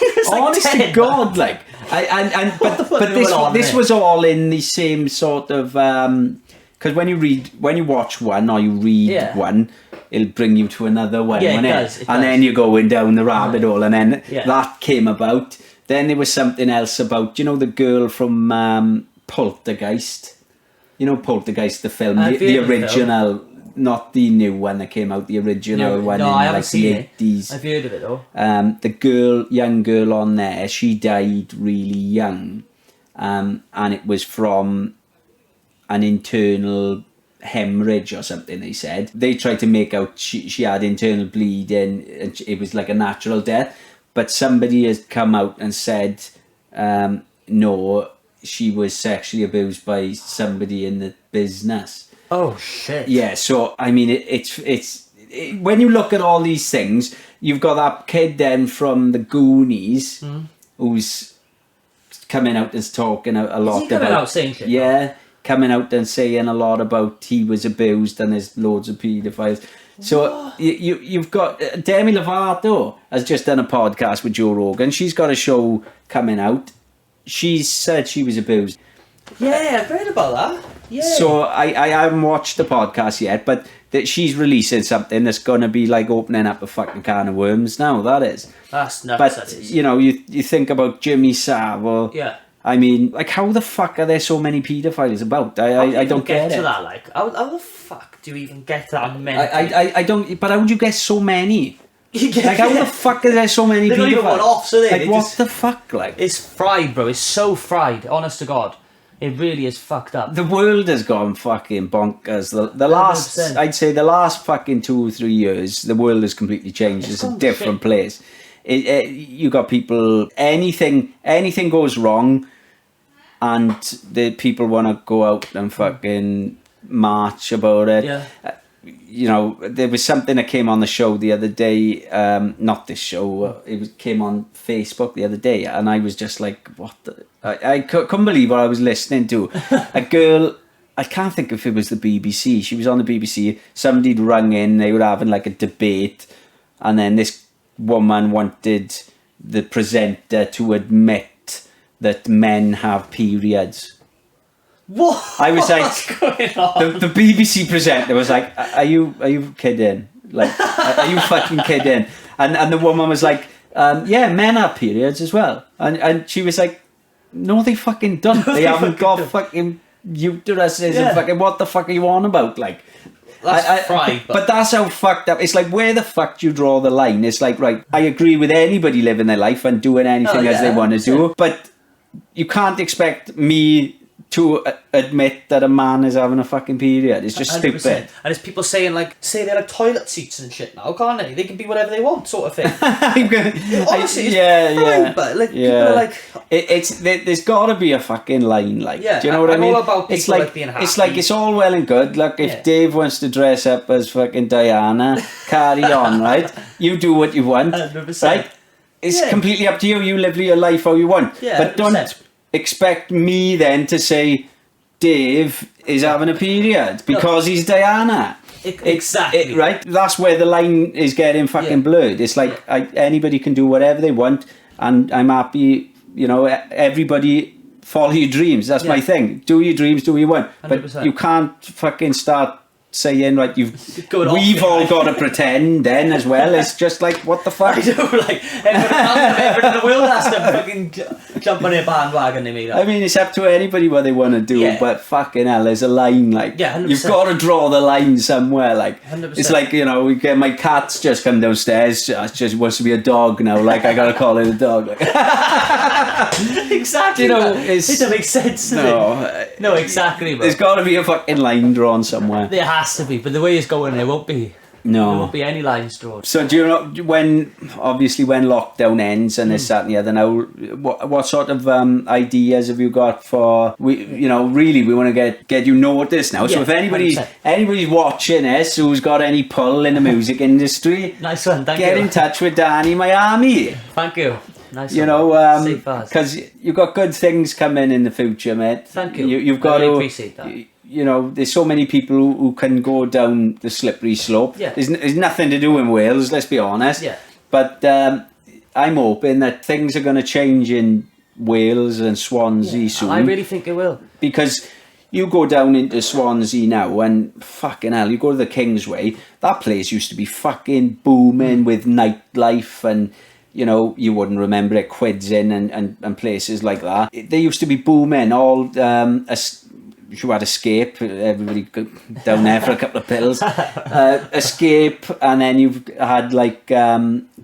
It's like honest to 10. God, like but fuck is going on this there? was all in the same sort of because when you watch one or you read Yeah. one, it'll bring you to another one, Yeah, it won't it? does, it And does. then you're going down the rabbit hole, and then Yeah. that came about. Then there was something else about, you know, the girl from Poltergeist. You know Poltergeist, the film, I've the heard of the film. original, not the new one that came out, the original one No, in I haven't like seen the it. 80s. I've heard of it though. The young girl on there, she died really young, and it was from an internal hemorrhage or something. They said they tried to make out she had internal bleeding, and it was like a natural death. But somebody has come out and said, no, she was sexually abused by somebody in the business. Oh shit. Yeah, so I mean, it's when you look at all these things, you've got that kid then from the Goonies, who's coming out and talking a lot Is he coming about out saying shit? yeah, coming out and saying a lot about he was abused and there's loads of paedophiles. So you've got Demi Lovato has just done a podcast with Joe Rogan. She's got a show coming out. She said she was abused. Yeah, I've heard about that. Yeah. So I haven't watched the podcast yet, but that she's releasing something that's going to be like opening up a fucking can of worms now, that is. That's nuts, But, that is. you know, you think about Jimmy Savile. Yeah. I mean, like, how the fuck are there so many paedophiles about? I don't get to it. that, like, how the fuck do you even get to that many? I don't, but how would you get so many? You get- Like, how the fuck is there so many They don't even paedophiles? want off, so they Like, what just- the fuck, like? It's fried, bro. It's so fried, honest to God. It really is fucked up. The world has gone fucking bonkers. The last, 100%. I'd say the last fucking 2 or 3 years, the world has completely changed. It's a gone different shit. place. You got people, anything goes wrong, and the people want to go out and fucking march about it. Yeah. You know, there was something that came on the show the other day, not this show, came on Facebook the other day, and I was just like, what the... I couldn't believe what I was listening to. A girl, I can't think if it was the BBC, she was on the BBC, somebody'd rung in, they were having like a debate, and then this woman wanted the presenter to admit that men have periods. What? I was like, What's going on? the BBC presenter was like, are you kidding? Like, are you fucking kidding? And the woman was like, yeah, men have periods as well. And she was like, no, they fucking don't. They haven't got fucking uteruses Yeah. and fucking, what the fuck are you on about? Like, That's fried. but that's how fucked up. It's like, where the fuck do you draw the line? It's like, right, I agree with anybody living their life and doing anything as they want to do, but you can't expect me to admit that a man is having a fucking period. It's just 100%. stupid. And there's people saying, like, say they're like toilet seats and shit now, can't they? They can be whatever they want, sort of thing. Honestly, it's fine, but, like, people are like... There's got to be a fucking line, like, Yeah, do you know what I I'm mean? all about It's people, like, like, being it's like, happy. it's all well and good. Like, if Yeah. Dave wants to dress up as fucking Diana, carry on, right? You do what you want, 100%. right? It's Yeah. completely up to you. You live your life how you want. Yeah, but don't 100%. expect me then to say Dave is having a period because he's Diana. Exactly. Right? That's where the line is getting fucking Yeah. blurred. It's like anybody can do whatever they want, and I'm happy, you know, everybody follow your dreams. That's my Yeah. thing. Do your dreams, do what you want. But 100%. you can't fucking start saying, like, Going off we've it, all like- got to pretend then as well. It's just like, what the fuck? I know, like, everyone in the world has to fucking jump on their bandwagon, they mean. I mean, it's up to anybody what they want to do, Yeah. but fucking hell, there's a line, like, Yeah, 100%. you've got to draw the line somewhere, like, 100%. it's like, you know, we get my cat's just come downstairs, it just wants to be a dog now, like, I gotta call it a dog, like, Exactly. You know, man. it's- It doesn't make sense, does no, it? No, exactly, bro. there's got to be a fucking line drawn somewhere. There has to be, but the way it's going, there won't be. There No. won't be any lines drawn. So do you know when lockdown ends and this, that and the other now, what sort of ideas have you got for, we want to get you noticed now, so Yeah, if anybody's 100%. watching this who's got any pull in the music industry, Nice one, thank get you. in touch with Danny Miami, Thank you. Nice you one. know, Safe as. because you've got good things coming in the future, mate. Thank you. You've I got really to appreciate that. You know, there's so many people who can go down the slippery slope. Yeah. There's nothing to do in Wales, let's be honest. Yeah. But I'm hoping that things are going to change in Wales and Swansea soon. I really think it will. Because you go down into Swansea now and fucking hell, you go to the Kingsway, that place used to be fucking booming with nightlife and, you know, you wouldn't remember it, Quids Inn and places like that. They used to be booming, all, you had Escape, everybody go down there for a couple of pills. Escape, and then you've had like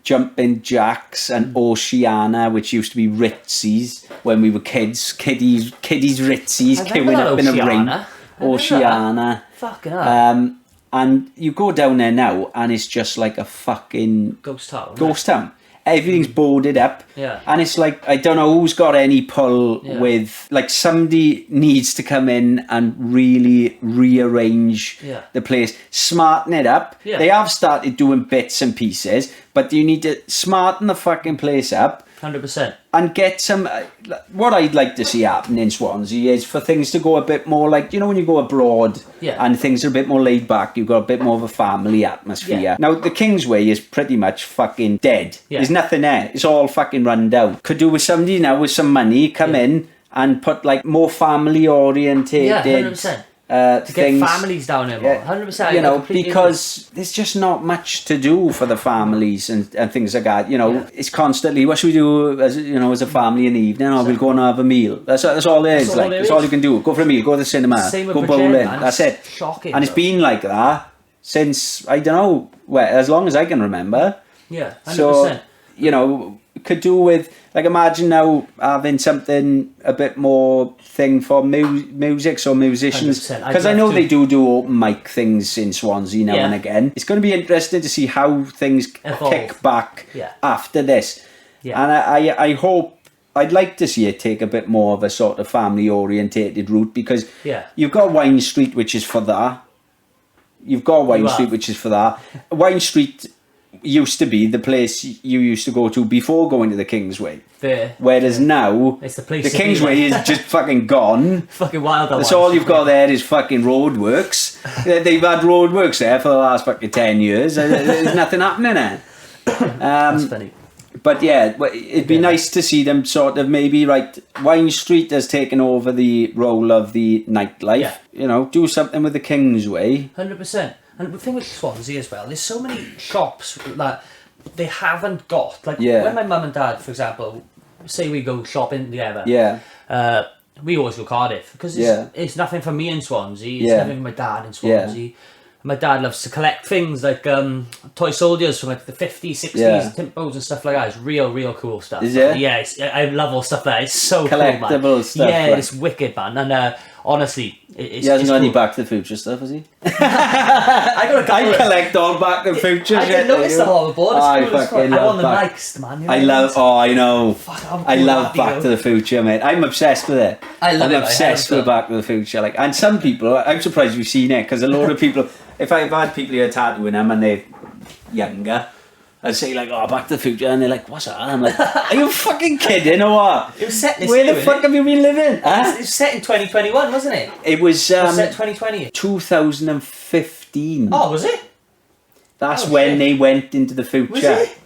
Jumping Jacks and Oceana, which used to be Ritzies when we were kids. Kiddies Ritzies queuing up in a ring. Oceana. Fucking hell. And you go down there now and it's just like a fucking Ghost town. Everything's boarded up. Yeah. And it's like, I don't know who's got any pull with, like, somebody needs to come in and really rearrange the place, smarten it up. Yeah. They have started doing bits and pieces, but you need to smarten the fucking place up. 100%. And get some, what I'd like to see happen in Swansea is for things to go a bit more like, you know, when you go abroad and things are a bit more laid back, you've got a bit more of a family atmosphere. Yeah. Now, the Kingsway is pretty much fucking dead. Yeah. There's nothing there. It's all fucking run down. Could do with somebody now with some money, come in and put like more family orientated. Yeah, 100%. To things. get families down here more, 100%. You know, because there's just not much to do for the families and things like that. You know, it's constantly, what should we do as, you know, as a family in the evening? Or we'll go and have a meal. That's all there is. That's all you can do. Go for a meal, go to the cinema, Same with go Bridget, bowling. man. That's it. Shocking. And it's been like that since, I don't know, well, as long as I can remember. Yeah, 100%. So, you know, could do with, like, imagine now having something a bit more thing for music, so musicians, 100%. because I know they do open mic things in Swansea now and again. It's going to be interesting to see how things kick back after this. And I hope, I'd like to see it take a bit more of a sort of family orientated route, because you've got Wine Street, which is for that. You've got Wine Street, which is for that. Wine Street used to be the place you used to go to before going to the Kingsway. Fair. Whereas now, it's the place the Kingsway is just fucking gone. Fucking wild. That's all you've got there is fucking roadworks. They've had roadworks there for the last fucking 10 years. There's nothing happening there. That's funny. But yeah, it'd be nice to see them sort of maybe, right, Wine Street has taken over the role of the nightlife. Yeah. You know, do something with the Kingsway. 100%. And the thing with Swansea as well, there's so many shops that they haven't got. Like when my mum and dad, for example, say we go shopping together. We always go Cardiff because it's nothing for me in Swansea. It's nothing for my dad in Swansea. My dad loves to collect things like toy soldiers from like the 50s, 60s, Timpos and stuff like that. It's real cool stuff. Is it? Yeah, I love all stuff like that. It's so cool, man. Collectible stuff. Yeah, like. It's wicked, man. And honestly, he hasn't got any Back to the Future stuff, has he? I collect all Back to the Future. I didn't notice the hoverboard. I want the Nikes, man. You know I love. Oh, I know. I love that, Back to the Future, mate. I'm obsessed with it. I'm obsessed with Back to the Future. Like, and some people, I'm surprised you've seen it because a lot of people. If I've had people who are tattooing them and they're younger, I'd say like, "Oh, Back to the Future," and they're like, "What's that?" And I'm like, "Are you fucking kidding or what?" It was set this Where year, the fuck have you been living? Huh? It was set in 2021, wasn't it? It was set 2020. 2015. Oh, was it? That's when they went into the future. Was it?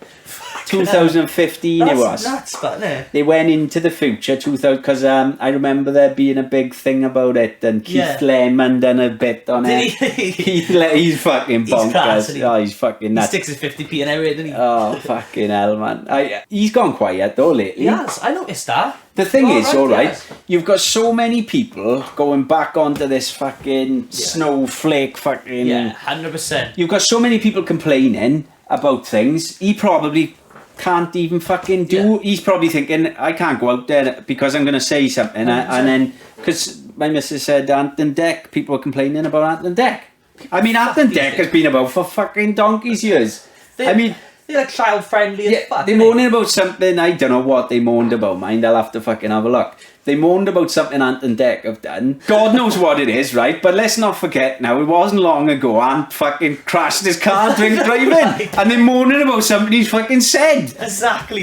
2015 That's it was. nuts, but no. They went into the future 2000 because I remember there being a big thing about it, and Keith Lemon done a bit on it. He's fucking bonkers. He's fucking nuts. He sticks his 50p in everywhere, doesn't he? Oh fucking hell, man! He's gone quiet though lately. Yes, I noticed that. The thing is, alright, yes. You've got so many people going back onto this fucking snowflake fucking. Yeah, 100%. You've got so many people complaining about things. He probably can't even fucking do. He's probably thinking, I can't go out there because I'm going to say something. And then, because my missus said Anton Deck, people were complaining about Anton Deck. I mean, Anton Deck has been about for fucking donkey's years. They're like child friendly as fuck. They're moaning about something, I don't know what they moaned about, mind. I'll have to fucking have a look. They moaned about something Anton Deck have done. God knows what it is, right? But let's not forget now, it wasn't long ago Ant fucking crashed his car drink driving. And they're moaning about something he's fucking said. Exactly.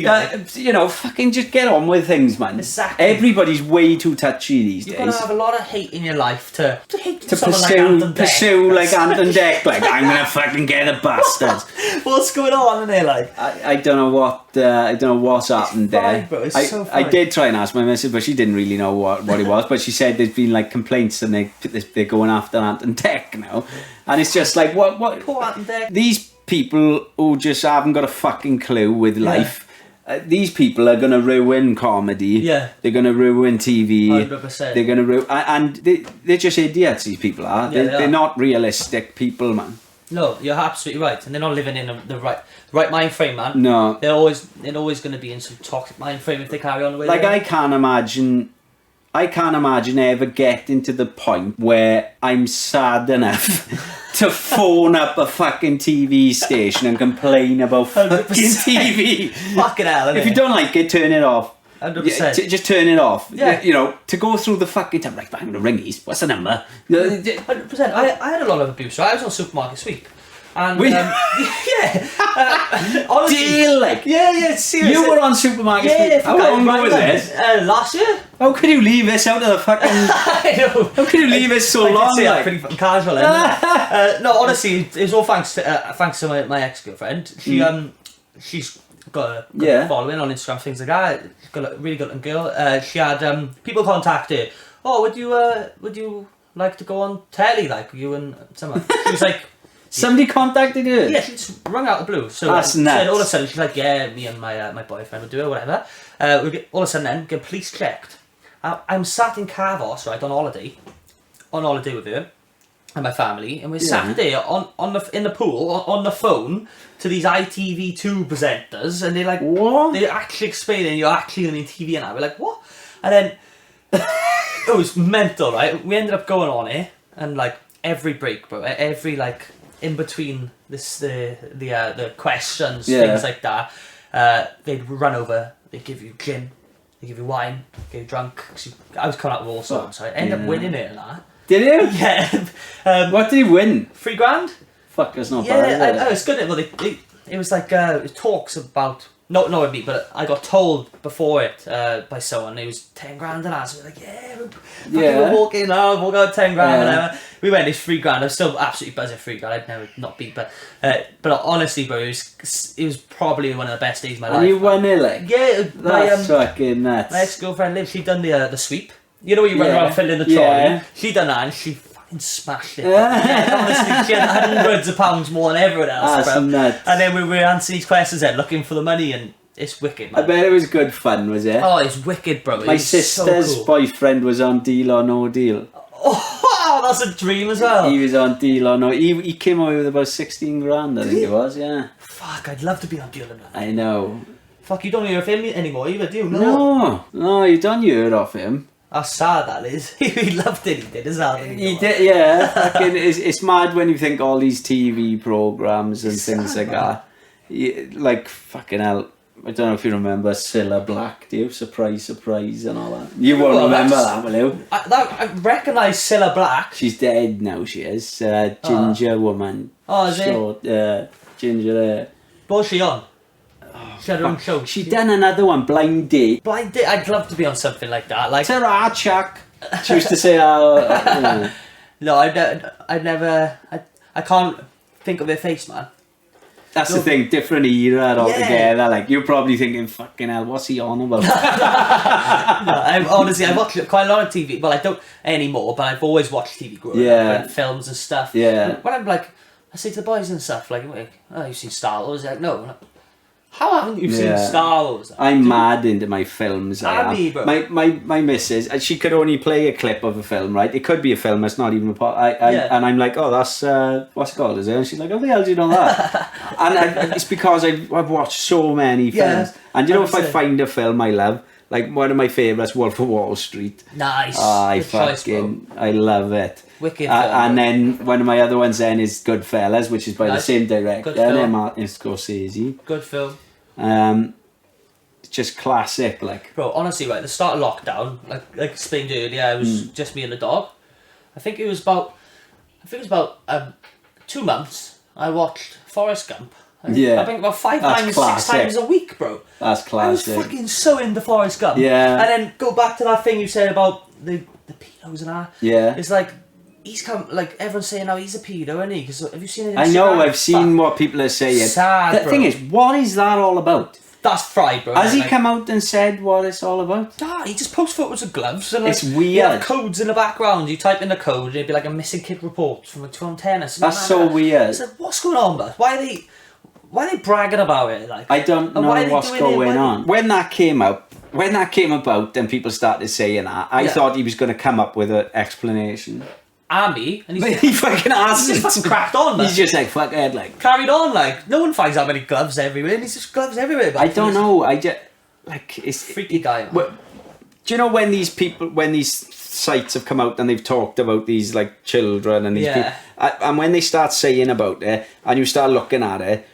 You know, fucking just get on with things, man. Exactly. Everybody's way too touchy these You've days. got to have a lot of hate in your life to hate to someone like Anton Deck. pursue like Anton Deck. Like, I'm going to fucking get the bastards. What's going on in there, like? I don't know what I don't know what's happened there. Bro, it's so I funny. did try and ask my missus, but she didn't really know what it was, but she said there's been like complaints and they're going after Ant and Dec now, and it's just like what Poor Ant and Dec. these people who just haven't got a fucking clue with life. These people are gonna ruin comedy. Yeah. They're gonna ruin TV. 100%. They're gonna ruin, and they're just idiots. These people are. Yeah, They're not realistic people, man. No, you're absolutely right, and they're not living in the right mind frame, man. No. They're always going to be in some toxic mind frame if they carry on the way. Like they are. I can't imagine ever getting to the point where I'm sad enough to phone up a fucking TV station and complain about fucking 100%. TV. Fucking hell, innit? If you don't like it, turn it off. 100%. Just turn it off. Yeah. You know, to go through the fucking time, like, I'm gonna ring these. What's the number? 100%. I had a lot of abuse. Right? I was on Supermarket Sweep. And Were you? honestly, Deal, like. yeah, seriously. You were on Supermarket Yeah, Sweep. How long ago was this? Last year. How could you leave this out of the fucking... I know. How could you leave this so I did long? say I'm Like? pretty fucking casual. No, honestly, it was all thanks to my ex-girlfriend. She's got a good following on Instagram, things like that. She's got a really good girl. She had people contact her. Oh, would you like to go on telly, like you and someone? She was like, Somebody contacted you? yeah, she just rung out the blue. So That's said nuts. all of a sudden she's like, yeah, me and my boyfriend will do it, whatever. We get all of a sudden then get police checked. I'm sat in Carvos, right, on holiday with her and my family, and we're sat there in the pool on the phone to these ITV2 presenters, and they're like, What? They're actually explaining you're actually on TV, and we're like, what? And then it was mental, right? We ended up going on it, and like every break, bro, every like in between the questions, things like that, they'd run over, they'd give you gin, they give you wine, get you drunk. I was coming out with all sorts, so I ended up winning it and that. Did you? Yeah. What did you win? $3,000? Fuck, that's not Yeah, bad. it's good. Well, it was like it talks about not with me, but I got told before it by someone it was $10,000 and that. So we're like, we're walking out 10 grand, whatever. We went, it's $3,000. I'm still absolutely buzzing $3,000. I'd never not beat, but honestly, bro, it was probably one of the best days of my life. And you won it, like? Yeah, That's fucking nuts. my ex-girlfriend Liv, she'd done the sweep. You know, you run around filling the trolley. Yeah. She done that and she fucking smashed it. Honestly, she had hundreds of pounds more than everyone else, That's bro. nuts. And then we were answering these questions then, looking for the money, and it's wicked, man. I bet it was good fun, was it? Oh, it's wicked, bro. My sister's so cool. boyfriend was on Deal or No Deal. Oh, that's a dream as well. He was on Deal or No. He came away with about 16 grand, I think it was, yeah. Fuck, I'd love to be on Deal and that. I know. Fuck, you don't hear of him anymore either, do you? No, you done heard of him. That's sad, that is. He loved it, he did as well, didn't he? He did, yeah. Fucking, it's mad when you think all these TV programs and things like that. Like, fucking hell. I don't know if you remember Cilla Black, do you? Surprise, and all that. You won't remember that, will you? I recognise Cilla Black. She's dead now, she is. Ginger woman. Oh, is it? Short, ginger hair. What was she on? She had her own show. She done another one, Blind Date. Blind Date. I'd love to be on something like that. Like, Ta-ra, Chuck. She used to say, yeah. no, I'd never. I can't think of her face, man. That's the thing, different era altogether. Like, you're probably thinking, fucking hell, what's he on about? Honestly, I watch quite a lot of TV. Well, I don't anymore, but I've always watched TV growing up, and films and stuff. Yeah. When I'm like, I say to the boys and stuff, like, oh, you've seen Star Wars? They're like, no. I'm like, how haven't you seen Star Wars? I'm mad into my films. Bro. My missus, she could only play a clip of a film, right? It could be a film that's not even a part. And I'm like, oh, that's what's it called, is it? And she's like, how the hell do you know that? And it's because I've watched so many films. And you know, if I find a film I love, like one of my favourites, Wolf of Wall Street. Nice. I love it. Wicked. And then one of my other ones then is Goodfellas, which is by the same director, Martin Scorsese. Good film. It's just classic, like. Bro, honestly, right, the start of lockdown, like explained earlier, it was just me and the dog. I think it was about 2 months. I watched Forrest Gump. I think about 5 times, 6 times a week, bro. That's classic. I was fucking so into Forrest Gump. Yeah. And then go back to that thing you said about the pedos and that. Yeah. It's like, he's come, like, everyone's saying now he's a pedo, isn't he? Because have you seen it? I know, I've seen what people are saying. Sad, The bro. thing is, what is that all about? That's fried, bro. Has he Like, come out and said what it's all about? Nah, he just posts photos of gloves and like, It's you weird. have codes in the background. You type in the code and it'd be like a missing kid report from like 2010 or something. That's so weird. It's like, what's going on, but why are they bragging about it? Like, I don't and know why are they what's doing it? going Why- on. When that came about, and people started saying that, I Yeah. thought he was going to come up with an explanation. Army, and But he's he fucking asked just it. fucking cracked on. He's He's just like, fuck it, like. carried on. Like, no one finds out many gloves everywhere. And he's just gloves everywhere. But I don't know, I just, like, it's... Freaky guy. Man. Well, do you know when these sites have come out and they've talked about these, like, children and these Yeah. people, and when they start saying about it, and you start looking at it,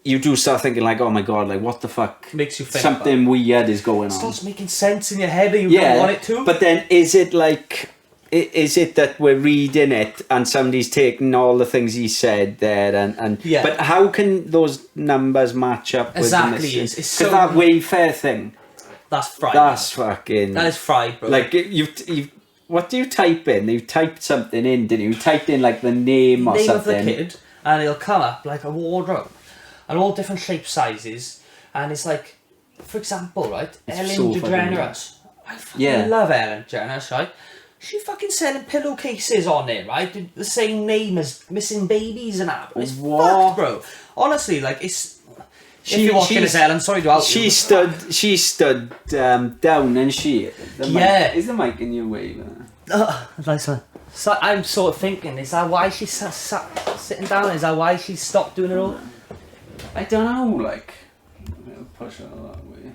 you do start thinking, like, oh my god, like, what the fuck? Makes you think something weird is going It on. starts making sense in your head and you don't want it to. But then is it like, is it that we're reading it and somebody's taking all the things he said there and Yeah. but how can those numbers match up Exactly, with the it's because so- that Wayfair thing, that's fried. that's fucking... That is fried, bro. like, you've what do you type in? You typed something in, didn't you? You typed in like the name or name something. of the kid, and it'll come up like a wardrobe, and all different shapes, sizes, and it's like, for example, right, Ellen so fucking DeGeneres. I fucking Yeah. love Ellen DeGeneres, right? She fucking selling pillowcases on there, right? The same name as Missing Babies and that. It's What? fucked, bro. Honestly, like, it's... if you're watching she's- this, Ellen, sorry to out She you. stood down, and she... Yeah. Is the mic in your way? Nice one. So I'm sort of thinking, is that why she's sat sitting down? Is that why she stopped doing it all? I don't know, like... I'll push it that way.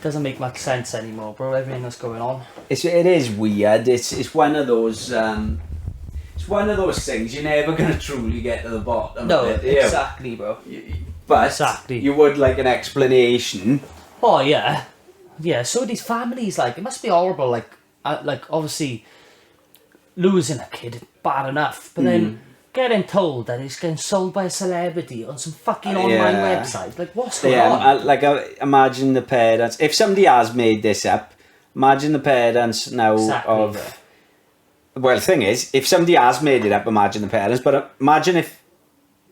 Doesn't make much sense anymore, bro. Everything that's going on. It is weird. It's one of those... it's one of those things you're never going to truly get to the bottom No, of it. exactly, bro. But Exactly. you would like an explanation. Oh yeah, yeah. So these families, like, it must be horrible. Like obviously losing a kid is bad enough, but then getting told that it's getting sold by a celebrity on some fucking online Yeah. website. Like, what's going on? Imagine the parents. If somebody has made this up, imagine the parents now Exactly, of... bro. Well, the thing is, if somebody has made it up, imagine the parents. But imagine if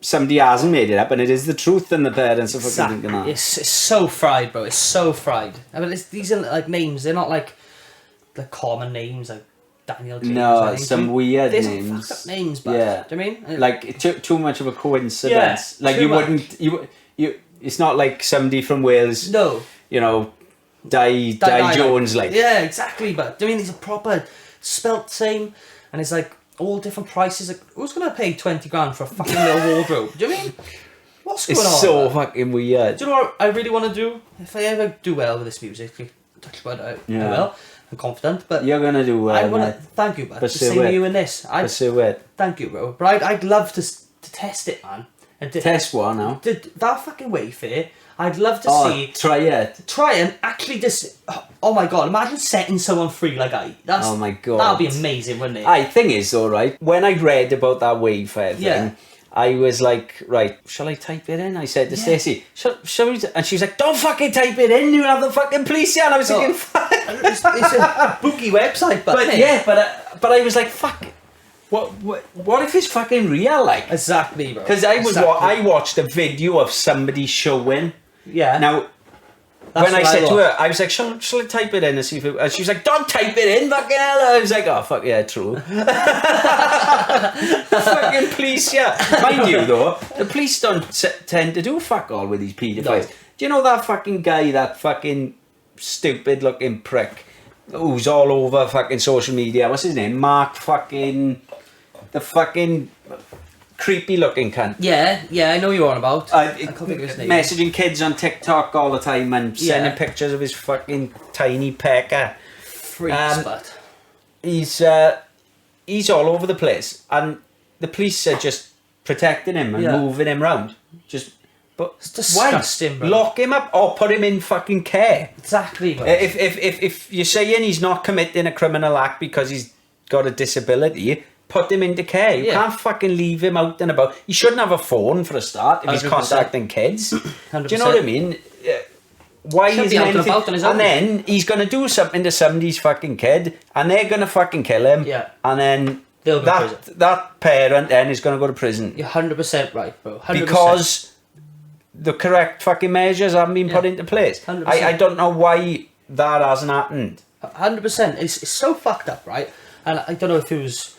somebody hasn't made it up and it is the truth and the parents are fucking Exactly. thinking that. It's so fried, bro. It's so fried. I mean, these are like names. They're not like the common names like Daniel James. No, or anything. some weird There's some names. fucked up names, but Yeah. do you know what I mean? Like too much of a coincidence. Yeah, like too you much. wouldn't you. It's not like somebody from Wales. No. You know, Di Jones like. Yeah, exactly. But I mean, these are proper spelt same, and it's like all different prices. Like, who's gonna pay 20 grand for a fucking little wardrobe? Do you know what I mean? What's going on? It's so man? fucking weird. Do you know what I really want to do? If I ever do well with this music, touch wood, I Yeah. will. I'm confident, but You're gonna do well. I want to mate. thank you, but the Pursue same it. with you in this. Pursue it. Thank you, bro. But I'd love to test it, man. And Test one now. that fucking Wayfair. I'd love to Oh, see. try it. Try and actually just. Oh my god! Imagine setting someone free like I. That's. Oh my god. That'd be amazing, wouldn't it? Aye, thing is though, right? When I read about that Wayfair thing, Yeah. I was like, right, shall I type it in? I said to Stacey, shall we? And she was like, don't fucking type it in. You'll have the fucking police here. And I was thinking, fuck. it's a bookie website, but, But yeah, but I was like, fuck. What if it's fucking real? Like, exactly, bro. because I Exactly. watched a video of somebody showing. Yeah. Now, That's when I what said to want. her, I was like, shall I type it in and see if it... And she was like, don't type it in, fucking hell. I was like, oh, fuck, yeah, true. The fucking police, yeah. Mind you, though, the police don't tend to do fuck all with these paedophiles. No. Do you know that fucking guy, that fucking stupid-looking prick who's all over fucking social media? What's his name? Mark fucking... The fucking... creepy looking cunt. Yeah, I know you're on about. I can't think of his name. Messaging kids on TikTok all the time and sending Yeah. pictures of his fucking tiny pecker. Freaks, but. He's all over the place, and the police are just protecting him and Yeah. moving him round. But It's disgusting, why? bro. Lock him up or put him in fucking care. Exactly, bro. If you're saying he's not committing a criminal act because he's got a disability, put him into care. You Yeah. can't fucking leave him out and about. He shouldn't have a phone for a start if he's 100%. contacting kids. 100%. Do you know what I mean? Why Should is be out and anything? about on his own. And then he's gonna do something to somebody's fucking kid, and they're gonna fucking kill him. Yeah. And then They'll go to that parent then is gonna go to prison You're 100% right, bro. 100%. because the correct fucking measures haven't been put into place. 100%. I don't know why that hasn't happened. 100%. It's so fucked up, right? And I don't know if it was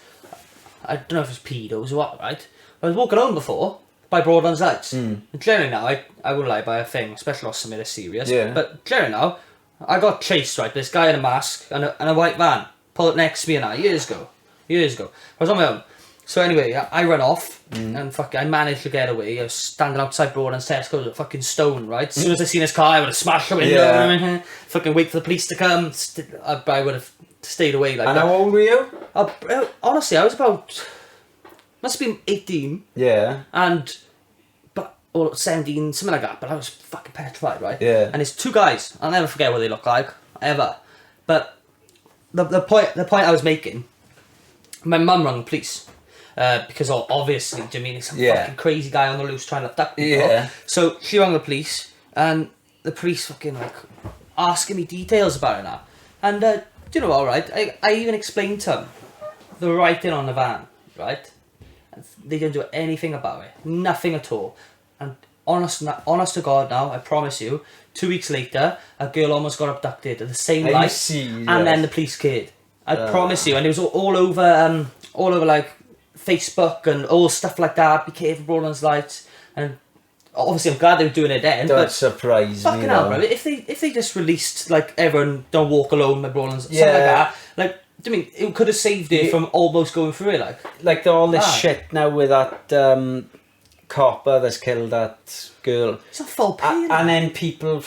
pedos or what, right? I was walking home before by Broadlands Lights. And clearly now, I wouldn't lie, by a thing, especially not something that's serious. Yeah. But clearly now, I got chased, right? This guy in a mask and a white van pulled up next to me and years ago. I was on my own. So anyway, I run off and I managed to get away. I was standing outside Broadlands Tesco with a fucking stone, right? As soon as I seen his car, I would have smashed the window. Yeah. Fucking wait for the police to come. I would have stayed away like And that. how old were you? Honestly, I was about, must have been 18 Yeah. or 17, something like that, but I was fucking petrified, right? Yeah. And it's two guys, I'll never forget what they look like, ever. But the point I was making, my mum rang the police, because obviously, do you mean, it's some fucking crazy guy on the loose trying to abduct people. Yeah. So she rang the police, and the police fucking like asking me details about it now. And do you know what, right? I even explained to them the writing on the van, right? And they didn't do anything about it, nothing at all. And honest to God now, I promise you, 2 weeks later, a girl almost got abducted at the same Are you night, serious? and then the police came. I promise you, and it was all over like Facebook and all stuff like that. Be careful, Broadlands Lights, and obviously I'm glad they were doing it then. Don't But surprise me. fucking hell, though. bro! If they just released like everyone don't walk alone by Broadlands, something like that, like I mean, it could have saved it from almost going through it, like all this Ah. shit now with that copper that's killed that girl. It's a full pay. And then people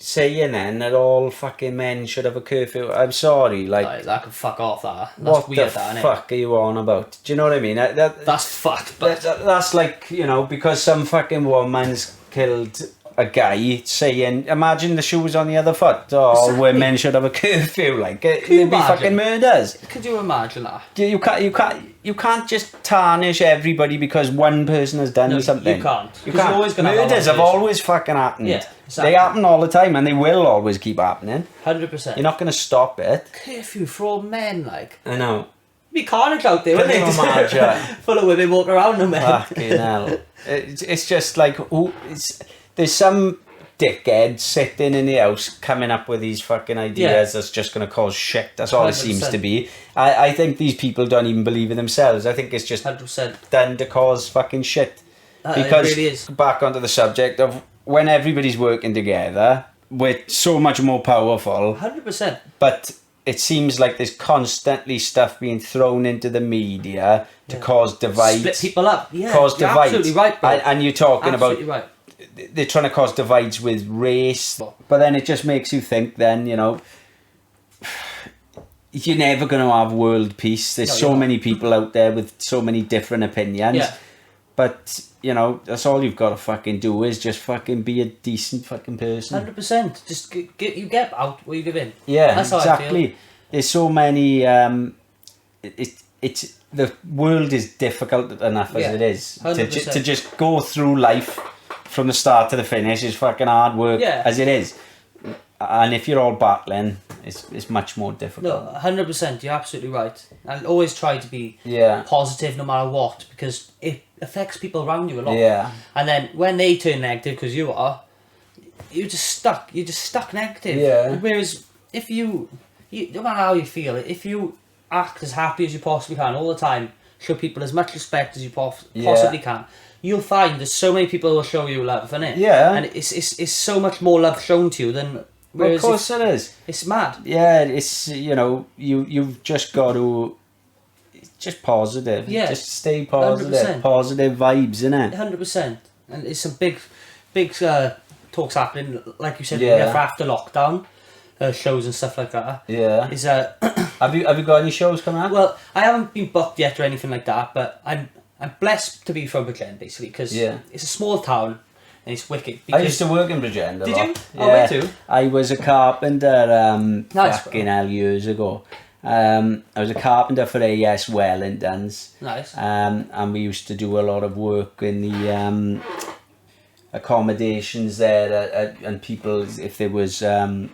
saying then that all fucking men should have a curfew. I'm sorry, like that could fuck off. That's what weird. the That, innit? fuck are you on about? Do you know what I mean? That's fucked. But That's like, you know, because some fucking woman's killed a guy saying, imagine the shoes on the other foot. Oh, Exactly. women should have a curfew. Like, you they'd be imagine? fucking murders. could you imagine that? You can't just tarnish everybody because one person has done No, something. you can't. You 'Cause you're always gonna have Murders that have one always fucking happened. Yeah, exactly. They happen all the time and they will always keep happening. 100%. You're not going to stop it. Curfew for all men, like. I know. Be carnage out there, Can wouldn't you it? imagine? Full of women walking around them, man. Fucking hell. It's just like, there's some dickhead sitting in the house coming up with these fucking ideas that's just going to cause shit. That's all it seems 100%. to be. I think these people don't even believe in themselves. I think it's just 100%. done to cause fucking shit. It Because really is. back onto the subject of when everybody's working together, we're so much more powerful, 100%. but it seems like there's constantly stuff being thrown into the media to cause divides. Split people up. Yeah, Cause you're divides. absolutely right, bro. And you're talking Absolutely about right. they're trying to cause divides with race, but then it just makes you think then, you know, you're never going to have world peace. There's No, so you're not. many people out there with so many different opinions. Yeah. But, you know, that's all you've got to fucking do is just fucking be a decent fucking person. 100%. Just you get out what you give in. Yeah, That's how I exactly. feel. There's so many. It's the world is difficult enough as Yeah, it is. 100%. To just go through life from the start to the finish is fucking hard work Yeah. as it is. And if you're all battling, it's much more difficult. No, 100%. You're absolutely right. I'll always try to be Yeah. positive no matter what, because it affects people around you a lot. Yeah. And then when they turn negative, because you're just stuck. You're just stuck negative. Yeah. Whereas if you no matter how you feel, if you act as happy as you possibly can all the time, show people as much respect as you possibly can, you'll find there's so many people who will show you love, innit? Yeah. And it's so much more love shown to you than. Well, of Whereas course it is. it's mad. Yeah, it's, you know, you've just got to just positive. Yeah. Just stay positive. 100%. Positive vibes, innit? 100%. And it's some big talks happening, like you said, Yeah. after lockdown, shows and stuff like that. Yeah. Is Have you got any shows coming up? well, I haven't been booked yet or anything like that, but I'm blessed to be from Bridgend basically, because Yeah. it's a small town and it's wicked. I used to work in Bridgend a Did lot. you? Oh, where to? I was a carpenter Nice. fucking hell years ago. I was a carpenter for AS Wellingtons. Nice. And we used to do a lot of work in the accommodations there, and people, if there was, don't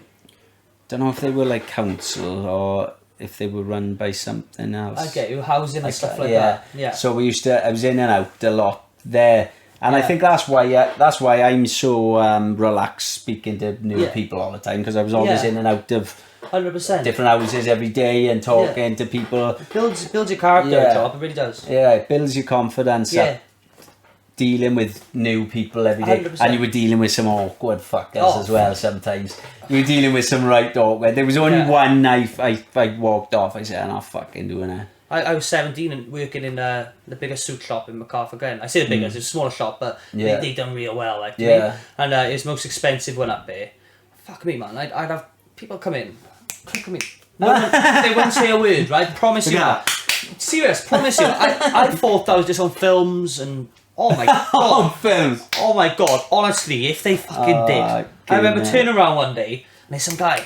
know if they were like council or if they were run by something else. I get you, housing and stuff like yeah. that. Yeah. So I was in and out a lot there, And I think that's why I'm so relaxed speaking to new Yeah. people all the time, because I was always Yeah. in and out of 100%. different houses every day and talking to people. Builds your character, Yeah. job. It really does. Yeah, it builds your confidence Yeah. up, dealing with new people every day. 100%. And you were dealing with some awkward fuckers Oh. as well sometimes. You were dealing with some right awkward. There was only Yeah. one night I walked off. I said, I'm not fucking doing it. I was 17 and working in the biggest suit shop in MacArthur Glen. I say the biggest, it's a smaller shop, but Yeah. they done real well, like, to Yeah. me. And it's the most expensive one up there. Fuck me, man. I'd have people come in, click me. They wouldn't say a word, right? Promise you Yeah. that. Serious, promise you. I thought I was just on films and... Oh my god. films. Oh my god, honestly, if they fucking did. I remember goodness. turning around one day and there's some guy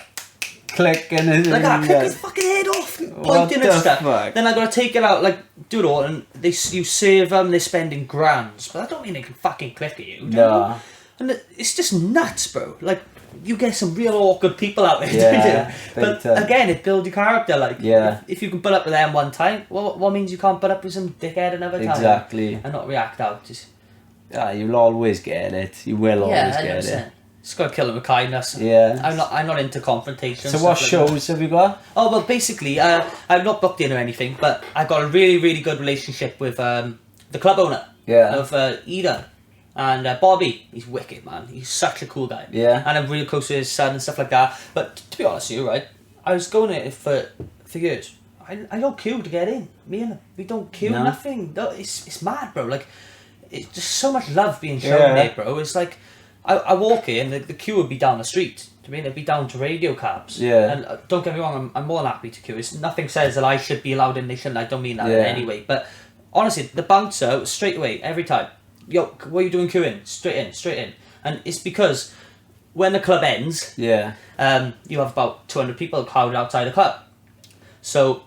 Clicking and like that, click his fucking head off, pointing the and stuff. fuck? Then I gotta take it out, like, do it all, and you serve them, they're spending grands, but that don't mean they can fucking click at you. Do No. you? And it's just nuts, bro. Like, you get some real awkward people out there, Yeah, don't you? big But time. again, it builds your character. Like, Yeah. if you can put up with them one time, what means you can't put up with some dickhead another time? Exactly. And not react out. Just, You'll always get it. You will always yeah, get 100%. it. Just gotta kill them with kindness. Yeah. I'm not into confrontation. So what stuff like that. shows have you got? Oh, well, basically, I'm not booked in or anything, but I've got a really, really good relationship with the club owner of Eden. And Bobby, he's wicked, man. He's such a cool guy. Yeah. And I'm really close with his son and stuff like that. But to be honest with you, right, I was going at it for years. I don't queue to get in. Me and him, we don't queue, No. nothing. No, it's mad, bro. Like, it's just so much love being shown Yeah. there, bro. It's like, I walk in, the queue would be down the street. I mean, it'd be down to radio cabs. Yeah. And don't get me wrong, I'm more than happy to queue. It's nothing says that I should be allowed in. They shouldn't. I don't mean that in Yeah. any way. But honestly, the bouncer straight away every time. Yo, what are you doing queuing? Straight in. And it's because when the club ends, Yeah. you have about 200 people crowded outside the club. So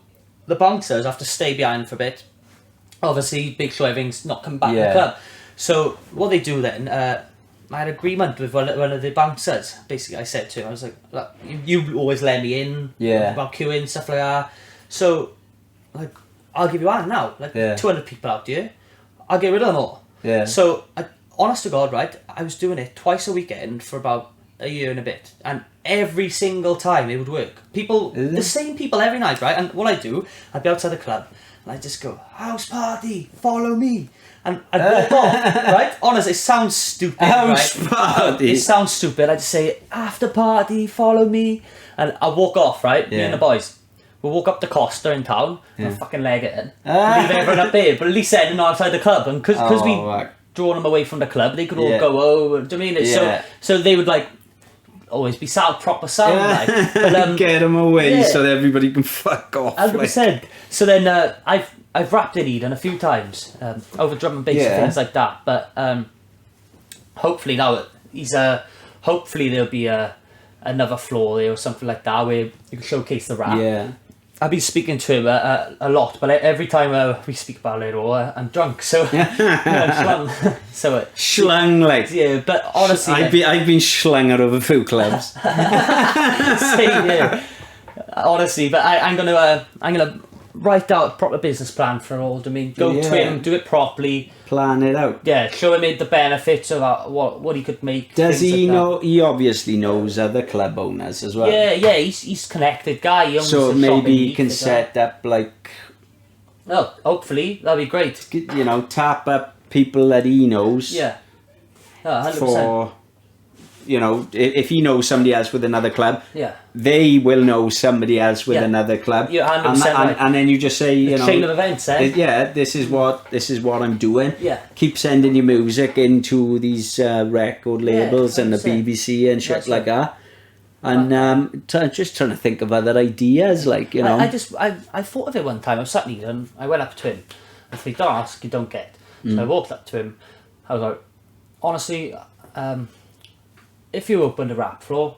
the bouncers have to stay behind for a bit. Obviously, make sure everything's not coming back to the Yeah. club. So what they do then, I had agreement with one of the bouncers. Basically, I said to him, I was like, look, you always let me in. Yeah. About queuing, stuff like that. So, like, I'll give you one now. Like, Yeah. 200 people out here. I'll get rid of them all. Yeah. So, honest to God, right, I was doing it twice a weekend for about a year and a bit. And every single time it would work. People, Is it? the same people every night, right? And what I do, I'd be outside the club and I'd just go, house party, follow me. And I'd walk off, right? Honestly, it sounds stupid, House right? party. It sounds stupid. I'd just say, after party, follow me. And I'd walk off, right? Me Yeah. and the boys. We'll walk up to Costa in town and Yeah. fucking leg it in. Ah. Leave everyone up there. But at least then they're not outside the club. And because Oh, we right. drawn them away from the club, they could all Yeah. go, oh, do you mean it? Yeah. So they would like always be proper sound like. But, Get them away yeah. so that everybody can fuck off. 100%. So then I've rapped in Eden a few times over drum and bass Yeah. and things like that. But hopefully now hopefully there'll be another floor there or something like that where you can showcase the rap. Yeah. I've been speaking to him a lot, but every time we speak about it, I'm drunk, so I'm slung. So Schlung like. yeah, but honestly, I've been schlung out of a few clubs. same here. Honestly, but I'm gonna write out a proper business plan for all. I mean, go Yeah. to him, do it properly. Plan it out. Yeah, show him the benefits of what he could make. Does things he like that. know? He obviously knows other club owners as well. Yeah, he's connected guy. He owns So a shop maybe in he can Leith, set up like, Oh, hopefully that'd be great. you know, tap up people that he knows. Yeah. 100%. For, you know, if he knows somebody else with another club, Yeah. they will know somebody else with Yeah. another club. You're 100% right. And then you just say, you know, Chain of events, eh? yeah, this is what I'm doing. Yeah. Keep sending your music into these record labels and the 100%. BBC and shit That's like that. And just trying to think of other ideas, like, you know. I thought of it one time. I was sat in Eden. I went up to him. If you don't ask, you don't get. So I walked up to him. I was like, honestly, if you opened a rap floor,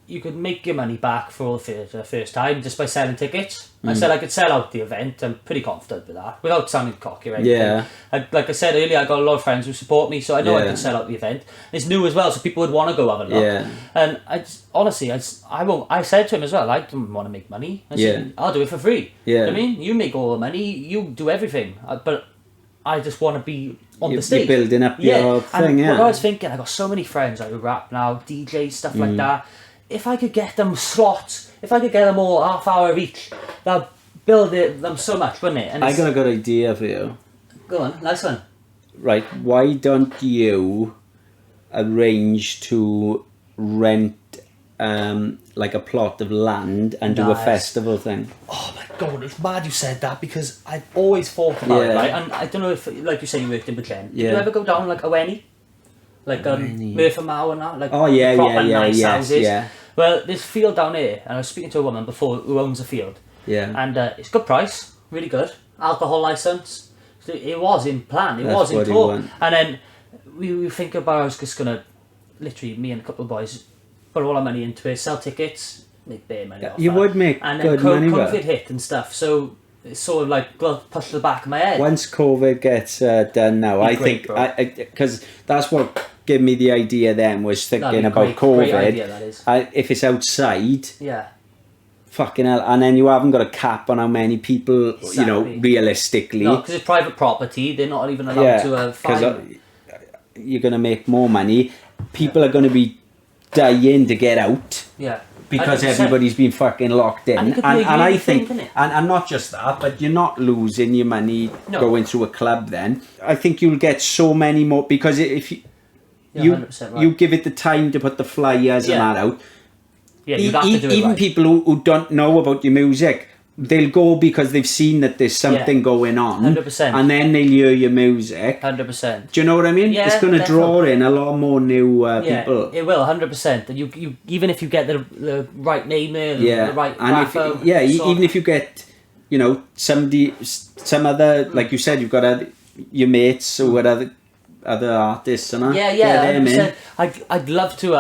you could make your money back for the first time just by selling tickets. I said I could sell out the event. I'm pretty confident with that, without sounding cocky or anything. Yeah. Like I said earlier, I got a lot of friends who support me, so I know I Yeah. can sell out the event. It's new as well, so people would want to go have a look. Yeah. And I won't. I said to him as well, I don't want to make money. I said, Yeah. I'll do it for free. Yeah. I mean, you make all the money, you do everything. But I just want to be on the You're stage. building up your thing, and yeah. what I was thinking, I got so many friends like who rap now, DJ, stuff Mm. like that. If I could get them slots, if I could get them all half hour each, that'd build them so much, wouldn't it? And I got a good idea for you. Go on, nice one. Right, why don't you arrange to rent like a plot of land and do a Nice. festival thing? Oh my god, it's mad you said that because I've always thought about it, Yeah. right? And I don't know if, like you said, you worked in Bridgend. Did Yeah. you ever go down like Owenny? Like Merthyr Mawr and that? Like Oh, yeah, proper yeah, nice yes, houses. yeah. Well, there's a field down here, and I was speaking to a woman before who owns a field. Yeah. And it's good price, really good. Alcohol licence. So it was in plan, it That's was in what you talk. want. And then we think about, I was just going to, literally, me and a couple of boys, put all our money into it, sell tickets, make bare money off You that. would make and then good money with COVID it. hit and stuff, so it's sort of like pushed to the back of my head. Once COVID gets done now, I great, think, bro. because that's what gave me the idea then, was That'd thinking be about great COVID. idea, that is. If it's outside, Yeah. fucking hell, and then you haven't got a cap on how many people, you know, Exactly. realistically. No, because it's private property, they're not even allowed Yeah, to because fine. you're going to make more money. People are going to be dying to get out Yeah. because 100%. everybody's been fucking locked in. And it could be a I yearly think, thing, couldn't it? and not just that, but you're not losing your money No. going through a club then. I think you'll get so many more, because if you, You're you, 100% right. you give it the time to put the flyers Yeah. and that out. Yeah, you'd have to do it Even right. people who don't know about your music, they'll go because they've seen that there's something Yeah. going on, 100%. and then they'll hear your music. 100%. Do you know what I mean? Yeah, It's going to draw definitely. in a lot more new Yeah, people. it will, 100%. And you even if you get the right name there, Yeah, the right and if, rapper, song. even if you get, you know, some other, like you said, you've got your mates or whatever, other artists and that. Yeah, Get them in. 100%. I'd love to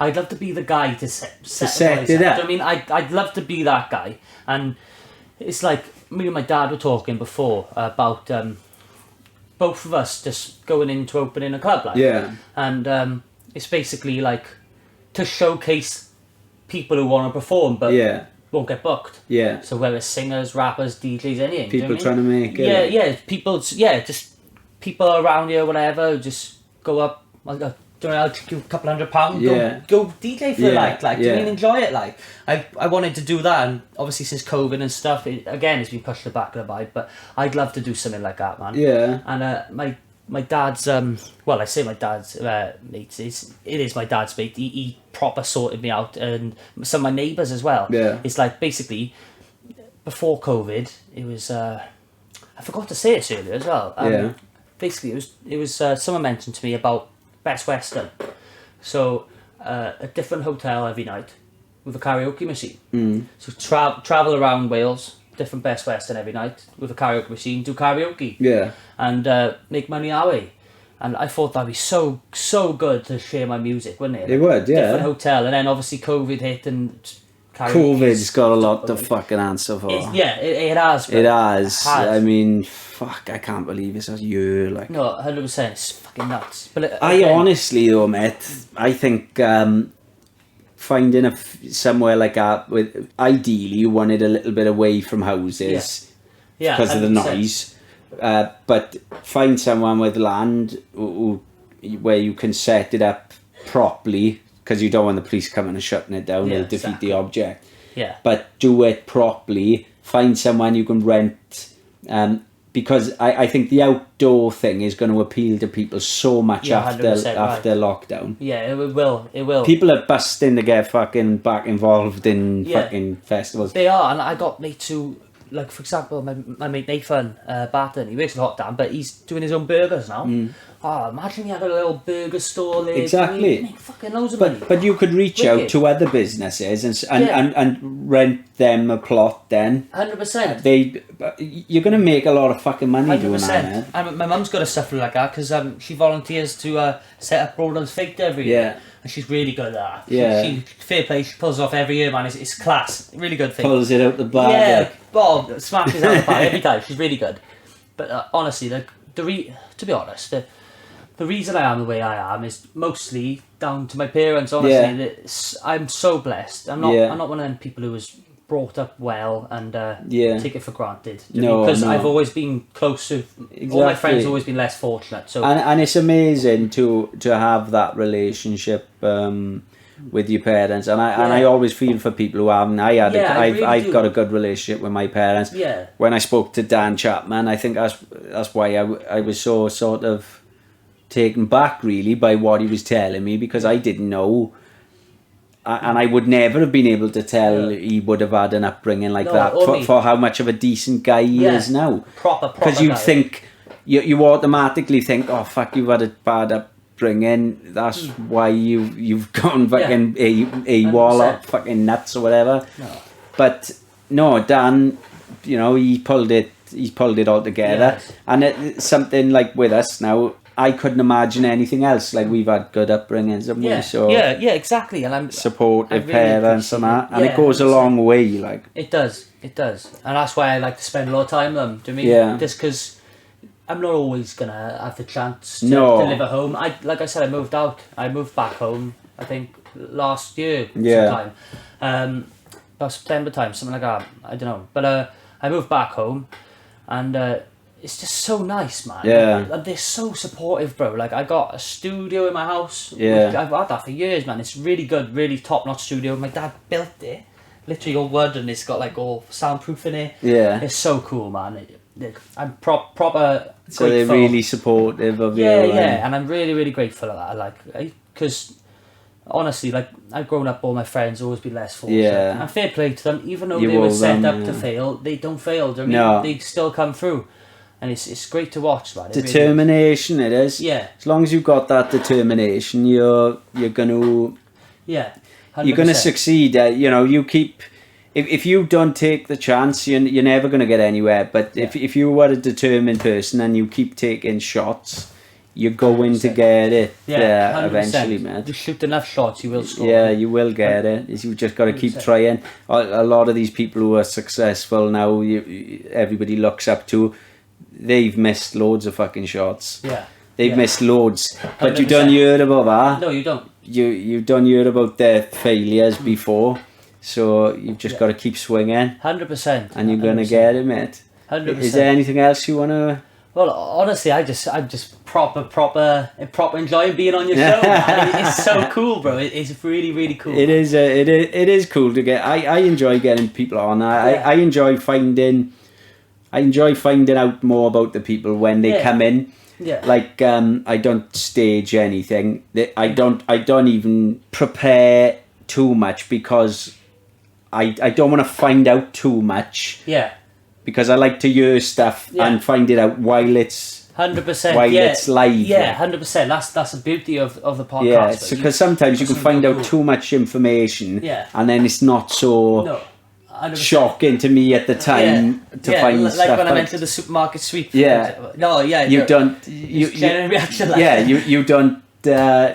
I'd love to be the guy to set set the it boys up. Do you know what I mean? I'd love to be that guy. And it's like me and my dad were talking before about both of us just going into opening a club, like. Yeah. And it's basically like to showcase people who want to perform but Yeah, won't get booked. yeah. So whether it's singers, rappers, DJs, anything. do you know People what I trying to mean? make it. Yeah, yeah. People, yeah, just people around here, whatever, just go up. I'll give you a couple £100. Yeah. Go DJ for Yeah, like. Do you yeah. mean enjoy it? Like, I wanted to do that, and obviously since COVID and stuff, again, it's been pushed to the back of the mind. But I'd love to do something like that, man. Yeah. And my dad's well, I say my dad's mate. It is my dad's mate. He proper sorted me out, and some of my neighbours as well. Yeah. It's like basically before COVID, it was I forgot to say this earlier as well. Yeah. Basically, it was someone mentioned to me about Best Western, so a different hotel every night with a karaoke machine. So travel around Wales, different Best Western every night with a karaoke machine, do karaoke. Yeah. And make money our way. And I thought that'd be so good to share my music, wouldn't it? It would, yeah. Different hotel, and then obviously COVID hit and COVID's got a lot to fucking answer for. It has. It has. Has. I mean, fuck, I can't believe it's a year. Like, No, 100%. It's fucking nuts. But I again, honestly, though, mate, I think finding somewhere like that, with ideally you wanted a little bit away from houses yeah, because of the 100%. noise. But find someone with land where you can set it up properly, because you don't want the police coming and shutting it down. Yeah, It'll defeat exactly. the object. Yeah. But do it properly. Find someone you can rent. Because I think the outdoor thing is going to appeal to people so much Yeah, after 100% after lockdown. Yeah, it will. It will. People are busting to get fucking back involved in Yeah. fucking festivals. They are, and I got mates who, like, for example, my mate Nathan Barton, he works at Hot Dam, but he's doing his own burgers now. Oh, imagine he had a little burger store there. Exactly. He'd make fucking loads of money. But you could reach out Wicked. to other businesses and Yeah. and rent them a plot then. 100%. You're going to make a lot of fucking money doing that. 100%. Eh? And my mum's got a stuff like that because she volunteers to set up Broadlands Fig every year. Yeah. And she's really good at that. Yeah. She fair play, she pulls it off every year, man. It's class. Really good thing. Pulls it out the bag. Yeah, like. Bob smashes out the bag every time. She's really good. But honestly, to be honest, the reason I am the way I am is mostly down to my parents. Honestly, Yeah. I'm so blessed. I'm not. Yeah. I'm not one of them people who was brought up well and Yeah. take it for granted. No, Because no. I've always been close to... All my friends Exactly. have always been less fortunate. So And it's amazing to have that relationship with your parents, and I always feel for people who haven't. I've do. got a good relationship with my parents. Yeah. When I spoke to Dan Chapman, I think that's why I was so sort of taken back really by what he was telling me, because I didn't know. And I would never have been able to tell he would have had an upbringing like No, that only- for how much of a decent guy he is now. Proper Because you guy. think, you automatically think, oh fuck, you've had a bad upbringing, that's why you've gone fucking AWOL or 100%. fucking nuts or whatever. No. But no, Dan, he pulled it all together. Yes. And it's something like with us now, I couldn't imagine anything else. Like, we've had good upbringings, haven't we? So yeah, exactly. And I'm supportive I really parents and appreciate that, and it. it goes a 100%. long way. Like, It does, and that's why I like to spend a lot of time with them. Do you mean? Yeah. Just because I'm not always gonna have the chance to live at home. Like I said, I moved out. I moved back home. I think last year. Yeah. Sometime. About September time, something like that. I don't know, but I moved back home, and it's just so nice, man. Yeah. Like, they're so supportive, bro. Like, I got a studio in my house. Yeah. Which I've had that for years, man. It's really good, really top-notch studio. My dad built it. Literally all wood, and it's got like all soundproof in it. Yeah. It's so cool, man. I'm proper So they're grateful. really supportive of you. Yeah, and- and I'm really, really grateful at that. Because honestly, like, I've grown up, all my friends always been less fortunate. Yeah. And fair play to them, even though You they were owe set them, up to yeah. fail, they don't fail. Do you know No. what I mean? They still come through, and it's great to watch, man. It really is. Determination, it is. Yeah. As long as you've got that determination, you're gonna Yeah, 100%. you're gonna succeed. You keep. If you don't take the chance, you're never gonna get anywhere. But if you are a determined person and you keep taking shots, you're going to 100%. get it there 100%. eventually, man. Just shoot enough shots, you will score. Yeah, you will get it. You just got to keep 100%. trying. A lot of these people who are successful now, everybody looks up to, they've missed loads of fucking shots. Yeah. They've Yeah. missed loads. But you 100%. don't hear about that. No, you don't. You don't hear about their failures before. So you've just got to keep swinging, 100%. and you're gonna get it, mate. 100%. Is there anything else you wanna? Well, honestly, I'm just proper enjoying being on your show, man. It's so cool, bro. It's really, really cool. It is. It is cool to get. I enjoy getting people on. I enjoy finding. I enjoy finding out more about the people when they come in. Yeah. Like, I don't stage anything. I don't even prepare too much, because I don't want to find out too much, Yeah. because I like to hear stuff Yeah. and find it out while it's 100%. While yeah. it's live, Yeah, yeah. 100%. That's the beauty of the podcast. yeah. but Because sometimes you can some find real out cool- too much information, Yeah. and then it's not so No. 100%. shocking to me at the time to find like stuff when I out. went to the supermarket sweep. Yeah. No, yeah. You no. don't. It's genuine reaction. Like Yeah, that. you don't.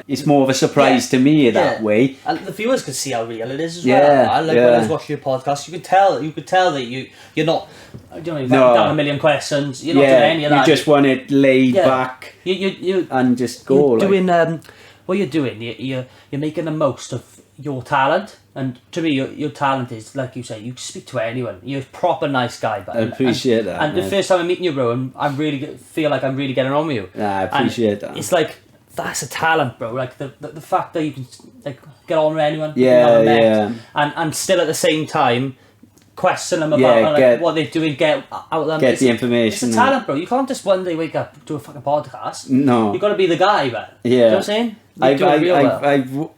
It's more of a surprise to me that Yeah. way. And the viewers could see how real it is as Yeah, well. I like when I was yeah. watching your podcast, you could tell that you're not, you've No. down a million questions. You're not doing Yeah, any of you that. just want it laid Yeah. back you and just go. you're like. doing what you're doing. You're making the most of your talent, and to me, your talent is, like you say, you speak to anyone. You're a proper nice guy. But I appreciate that, And the man. first time I'm meeting you, bro, I'm really feel like I'm really getting on with you. Nah, I appreciate And that. It's like, that's a talent, bro. Like the fact that you can like get on with anyone. Yeah, you haven't met, yeah. And still at the same time question them about Yeah, like, what they're doing, get out of them. Get the It's information. a talent, bro. You can't just one day wake up, do a fucking podcast. No. You got to be the guy, man. Yeah. You know what I'm saying? You do it real well.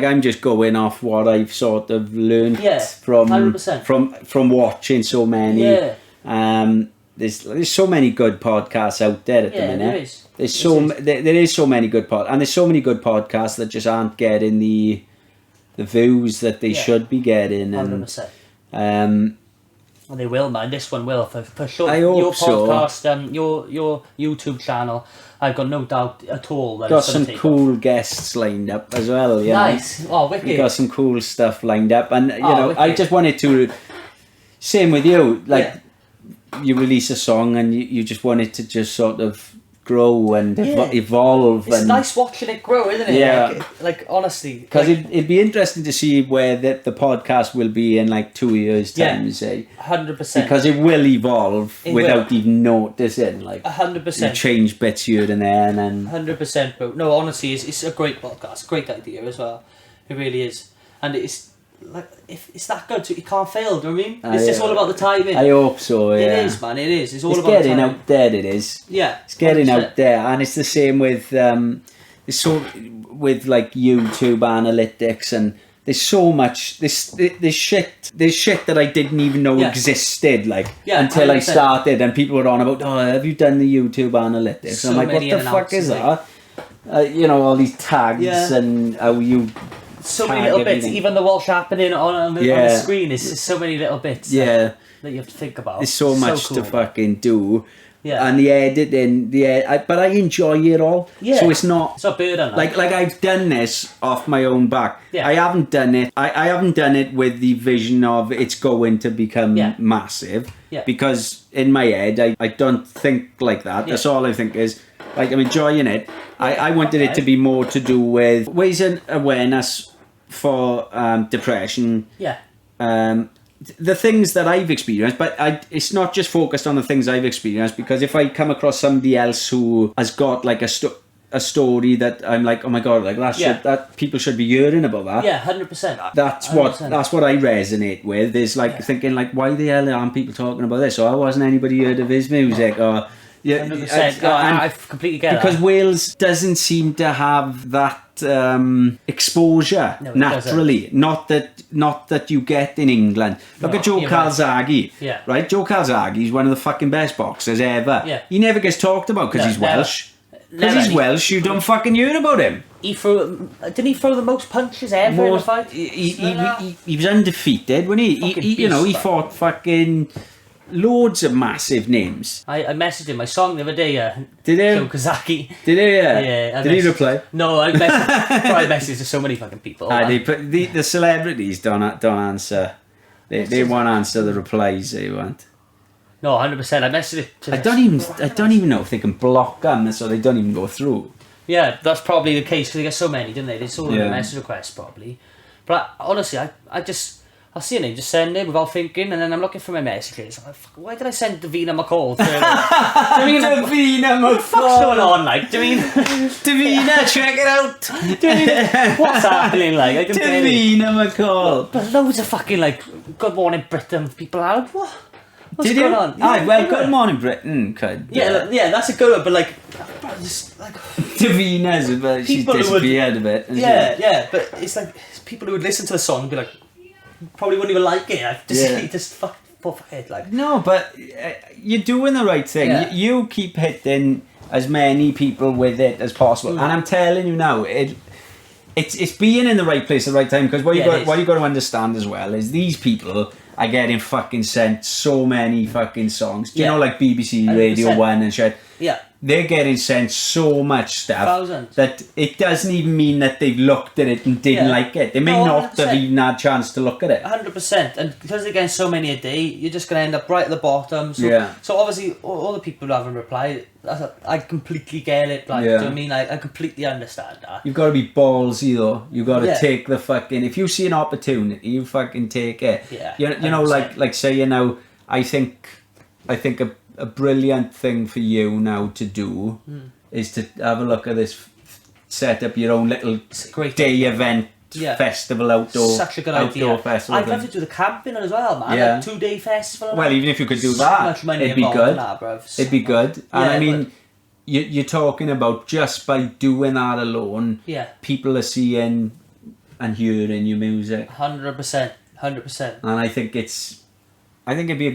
I'm just going off what I've sort of learned Yeah, from 100%. from watching so many. Yeah. There's so many good podcasts out there at Yeah, the minute. there is. There is so many good and there's so many good podcasts that just aren't getting the views that they Yeah. should be getting, 100%. and Well, they will, man. This one will for sure. I hope your so. podcast, your YouTube channel. I've got no doubt at all that got it's gonna some take cool guests lined up as well. off. Yeah, Nice. Oh, we wicked. got some cool stuff lined up, and wicked. I just wanted to. Same with you, like you release a song and you just wanted to just sort of grow and evolve. It's and nice watching it grow, isn't it? Yeah. Like honestly. Because like, it'd be interesting to see where the podcast will be in like 2 years' time, say. 100%. Because it will evolve It without will. even noticing. Like, 100%. you change bits here and there, and then 100%, bro. No, honestly, it's a great podcast, great idea as well. It really is, and it's like if it's that good, so you can't fail. Do you know what I mean? It's just all about the timing. I hope so. Yeah, It is, man. It is. It's all it's about getting the timing. out there. It is. Yeah, It's getting 100%. out there, and it's the same with it's so with like YouTube analytics, and there's so much this shit that I didn't even know Yeah. existed Yeah, until I 100%. started, and people were on about, oh, have you done the YouTube analytics? So I'm like, what many the in and fuck outs, is like- that? You know, all these tags Yeah. and how you So tag many little bits, everything. even the Welsh happening on the Yeah. screen. It's just so many little bits. Yeah. That you have to think about. There's so much cool. to fucking do. Yeah. And the editing, but I enjoy it all. Yeah. So it's not It's not burden. like I've done this off my own back. Yeah. I haven't done it. I haven't done it with the vision of it's going to become Yeah. massive. Yeah. Because in my head, I don't think like that. That's all I think is like I'm enjoying it. I wanted it to be more to do with raising awareness for depression. Yeah. The things that I've experienced, but it's not just focused on the things I've experienced, because if I come across somebody else who has got like a story that I'm like, oh my god, like that people should be hearing about that. Yeah, 100%. That's 100%. what I resonate with. Is like thinking like, why the hell aren't people talking about this? Or why wasn't anybody heard of his music? Or 100%. No, I completely get because that. Wales doesn't seem to have that exposure No, it naturally. Not that you get in England. Look at Joe you're right. Calzaghe. Yeah. Right, Joe Calzaghe is one of the fucking best boxers ever. Yeah. He never gets talked about because No, he's never. Welsh. Because Never. he's Welsh, you don't fucking hear about him. He threw. Didn't he throw the most punches ever in a fight? He was undefeated, wasn't he? Fucking He beast, fought fucking loads of massive names. I messaged him my song the other day. Did he? Joe Kazaki. Did he? Yeah. I Did he messaged- reply? No, I messaged to so many fucking people. The celebrities don't answer. They won't answer the replies they want. No, 100%. I messaged it to. I don't even know if they can block them, so they don't even go through. Yeah, that's probably the case because they get so many, didn't they? They saw Yeah. the message requests probably. But honestly, I'll see a name, just send it without thinking, and then I'm looking for my messages. I'm like, fuck, why did I send Davina McCall? I mean, Davina what's going on? Like, do you mean, Davina, check it out. do you mean what's happening? Like, I can barely. Davina McCall. But loads of fucking like, Good Morning Britain people are like, what? What's Did going you? on? Aye, well, yeah. Good Morning Britain could. Yeah, that's a good one, but like, just like. Davina's a bit, she's People who would- disappeared a bit. Isn't Yeah, but it's like people who would listen to the song and be like, probably wouldn't even like it. I just, Yeah. just fuck it. Like, she? No, but you're doing the right thing. Yeah. You keep hitting as many people with it as possible, and I'm telling you now, it's being in the right place at the right time. Because what you got to understand as well is these people are getting fucking sent so many fucking songs. Do you know, like BBC 100%. Radio 1 and shit? yeah, They're getting sent so much stuff Thousands. that it doesn't even mean that they've looked at it and didn't Yeah. like it. They may No, not have 100%. even had a chance to look at it. 100%. And because they're getting so many a day, you're just going to end up right at the bottom. So, Yeah. so obviously, all the people who haven't replied, I completely get it. Like, Yeah. do you know what I mean? I completely understand that. You've got to be ballsy though. You've got to Yeah. take the fucking. If you see an opportunity, you fucking take it. Yeah, You know, 100%. like say I think a brilliant thing for you now to do is to have a look at this. Set up your own little It's a great day idea. event Yeah. festival outdoor. Such a good outdoor idea. festival. I'd love thing. to do the camping as well, man. Yeah. Like 2-day festival. and Well, that. even if you could do So that, much money it'd be involved good. in that, bruv. It'd be good. And Yeah, I it mean, would. you're talking about just by doing that alone, Yeah. people are seeing and hearing your music. 100%. 100%. And I think it'd be a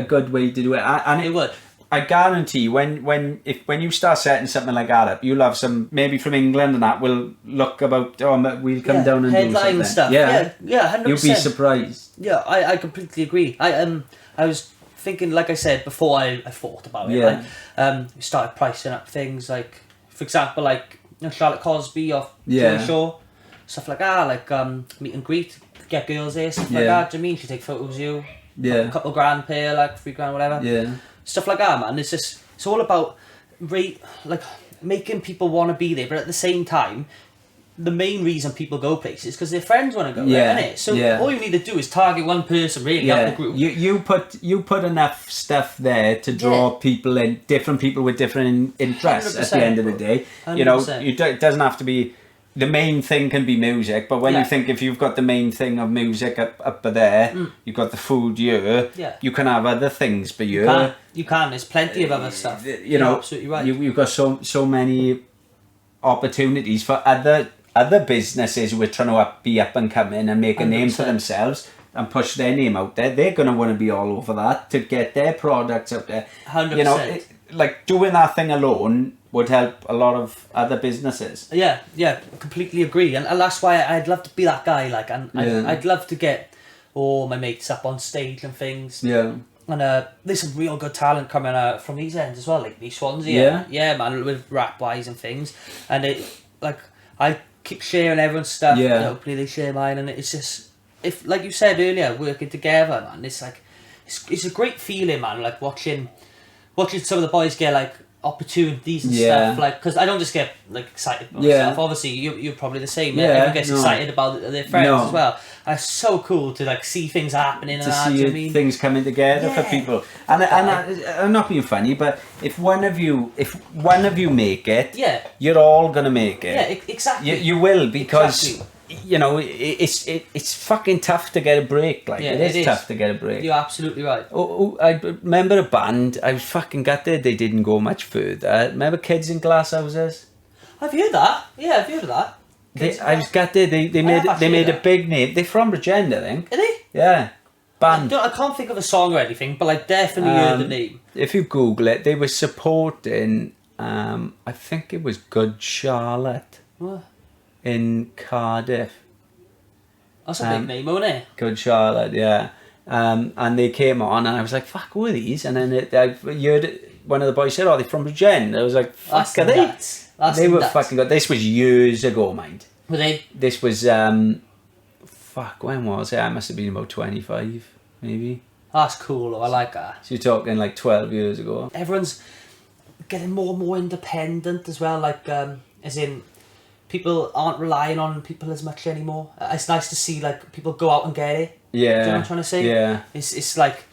good way to do it. And It would. I guarantee when you start setting something like that up, you'll have some maybe from England and that will look about. Oh, we'll come Yeah, down and do headline something. stuff. Yeah, Yeah, 100%. you'll be surprised. Yeah, I completely agree. I was thinking, like I said before, I thought about it. Yeah. Like, we started pricing up things like, for example, like Charlotte Cosby off Yeah. the show, stuff like that. Like meet and greet, get girls there, stuff like Yeah. that. Do you know what I mean? She take photos of you. Yeah. A couple grand pay, like $3 grand, whatever. Yeah, Stuff like that, man. It's all about like making people want to be there, but at the same time, the main reason people go places is because their friends want to go, Yeah, right, innit? So yeah. all you need to do is target one person really out the group. You put enough stuff there to draw people in, different people with different interests. At the end of the day, 100%. it doesn't have to be. The main thing can be music, but when you think if you've got the main thing of music up there, you've got the food here. Yeah. You can have other things, but you can. There's plenty of other stuff. You know, You're absolutely right. You've got so many opportunities for other businesses who are trying to be up and coming and make a name for 100%. themselves and push their name out there. They're going to want to be all over that to get their products out there. 100%. You know, like doing that thing alone would help a lot of other businesses. Yeah, completely agree, and that's why I'd love to be that guy. Like, and I'd love to get all my mates up on stage and things. Yeah. And there's some real good talent coming out from these ends as well, like East Swansea. Yeah, man, with rap wise and things. And it, like, I keep sharing everyone's stuff. Yeah. And hopefully they share mine, and it's just, if like you said earlier, working together, man. It's like, it's a great feeling, man. Like watching some of the boys get like opportunities and stuff, like, because I don't just get like excited about myself. Obviously you're probably the same. Everyone gets excited about their friends as well, and it's so cool to like see things happening To and that, see do you know what I mean? things coming together for people, and I'm not being funny, but if one of you make it, you're all gonna make it. Yeah, exactly. You will, because you know it's fucking tough to get a break. Like it is tough to get a break. You're absolutely right. I remember a band. I was fucking gutted they didn't go much further. Remember Kids in Glass Houses? I've heard that. Yeah, I've heard of that. I was gutted. They made a big name. They're from Bridgend, I think. Are they? Yeah, band. I can't think of a song or anything, but I definitely heard the name. If you Google it, they were supporting. I think it was Good Charlotte. What? In Cardiff. That's a big name, isn't it? Good Charlotte, yeah. And they came on, and I was like, "Fuck, who are these?" And then I heard one of the boys said, "Oh, they're from Bridgend." I was like, "Fuck, are they?" They were fucking good. This was years ago, mind. Were they? This was fuck. When was it? I must have been about 25, maybe. That's cool, though. I like that. So you're talking like 12 years ago. Everyone's getting more and more independent as well. Like, as in, people aren't relying on people as much anymore. It's nice to see like people go out and get it. Yeah. Do you know what I'm trying to say? Yeah. It's like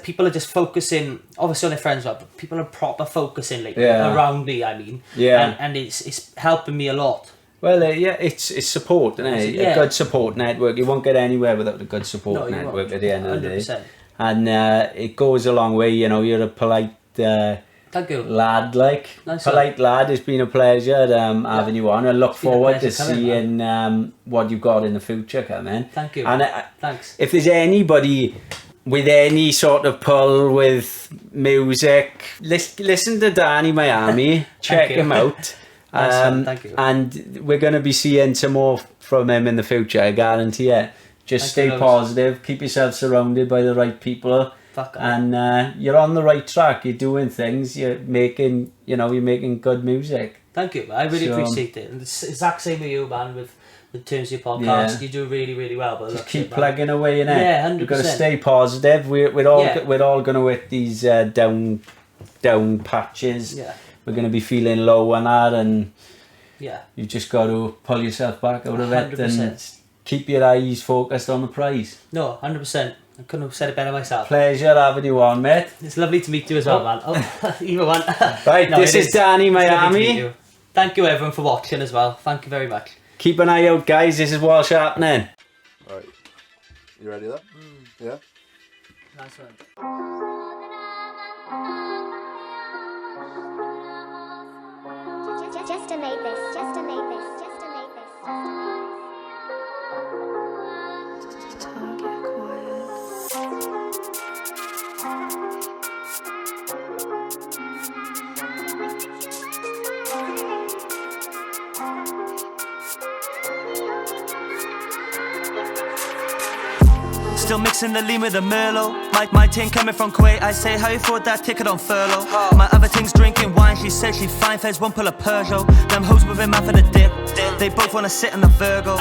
people are just focusing, obviously on their friends, but people are proper focusing like around me. I mean. Yeah. And it's helping me a lot. Well, it's support, isn't it? A good support network. You won't get anywhere without a good support network at the end of the 100%. day. And it goes a long way. You know, you're a polite Thank you. lad, like. Nice polite lad. It's been a pleasure having you on. I look forward to pleasure seeing what you've got in the future coming. Thank you. And Thanks. if there's anybody with any sort of pull with music, listen to Danny Miami. Check him out. Thank you. And we're going to be seeing some more from him in the future, I guarantee it. Just stay positive, keep yourself surrounded by the right people, and you're on the right track. You're doing things. You're making good music. Thank you. I really appreciate it. And it's the exact same with you, man. With in terms of your podcast, you do really, really well. But just keep plugging away in it. Yeah, 100%. You've got to stay positive. We're all going to hit these down patches. Yeah. We're going to be feeling low on that, and you just got to pull yourself back out of 100%. It and keep your eyes focused on the prize. No, 100%. I couldn't have said it better myself. Pleasure having you on, mate. It's lovely to meet you as well, man. Oh, either one. Right, no, this is Danny Miami. Thank you everyone for watching as well. Thank you very much. Keep an eye out, guys. This is what's happening. Alright. You ready then? Yeah? Nice one. Jester made this. Jester made this. Jester made this. Jester made this. Still mixing the lean with the Merlot. My ting coming from Kuwait. I say, how you afford that ticket on furlough? My other ting's drinking wine. She said she fine. Fez won't pull a Peugeot. Them hoes with him out for the dip. They both wanna sit in the Virgo.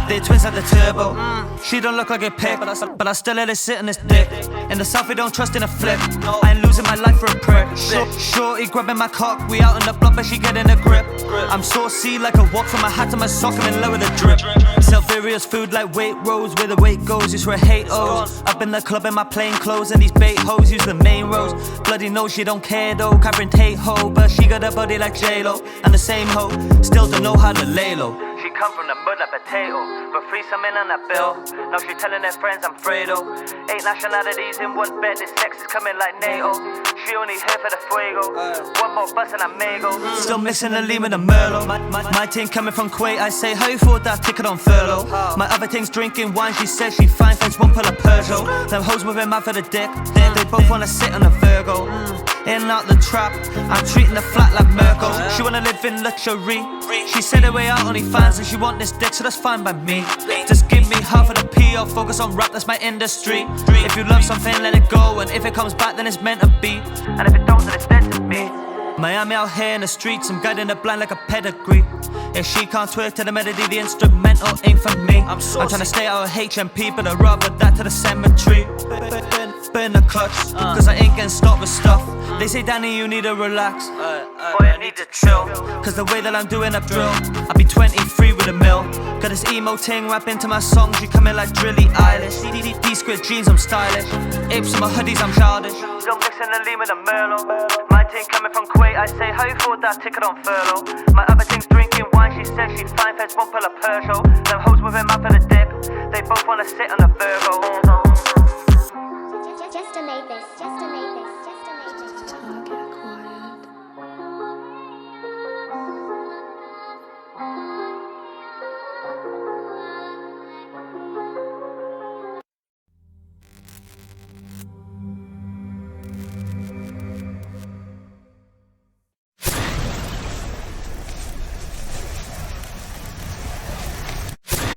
They twins like the turbo. She don't look like a pick, but I still let it sit in this dick. In the south we don't trust in a flip. I ain't losing my life for a prick. Shorty grabbing my cock, we out in the block but she getting a grip. I'm saucy like a walk from my hat to my sock, I'm in love with a drip. Sell various food like weight rolls, where the weight goes is where hate owes. Up in the club in my plain clothes and these bait hoes use the main roads. Bloody no, she don't care though, Catherine Tate ho, but she got a body like J-Lo. And the same hoe, still don't know how to lay low. She come from the mud like potato, but free some in on that bill. Now she telling her friends I'm Fredo. 8 nationalities in one bed, this sex is coming like NATO. She only here for the fuego. One more bus and I may go. Still missing the Lima and the Merlot. My team coming from Kuwait, I say how you afford that ticket on furlough. My other thing's drinking wine, she says she fine, friends won't pull a Peugeot. Them hoes moving mad for the dick, they both wanna sit on a Virgo. In and out the trap, I'm treating the flat like Merkel. She wanna live in luxury. She said her way out only fans and she want this dick, so that's fine by me. Just give me half of the P, I'll focus on rap, that's my industry. If you love something, let it go, and if it comes back, then it's meant to be. And if it don't, then it's dead to me. Miami out here in the streets, I'm guiding the blind like a pedigree. If she can't twerk to the melody, the instrumental ain't for me. I'm trying to stay out of HMP, but I'd rather that to the cemetery. Burn the clutch, cause I ain't getting stopped with stuff. They say, Danny, you need to relax. Boy, I need to chill, cause the way that I'm doing a drill, I'll be 23 with a mil. Got this emo ting rapping to my songs, you coming like Drilly Eilish. These squid jeans, I'm stylish. Apes on my hoodies, I'm childish. Still mixing the Lima and the Merlot. My team coming from Kuwait, I say, how you afford that ticket on furlough? My other thing's drinking wine, she says she fine, feds won't pull a Peugeot. Them hoes moving mad for the dip, they both wanna sit on a Virgo. Jester made this.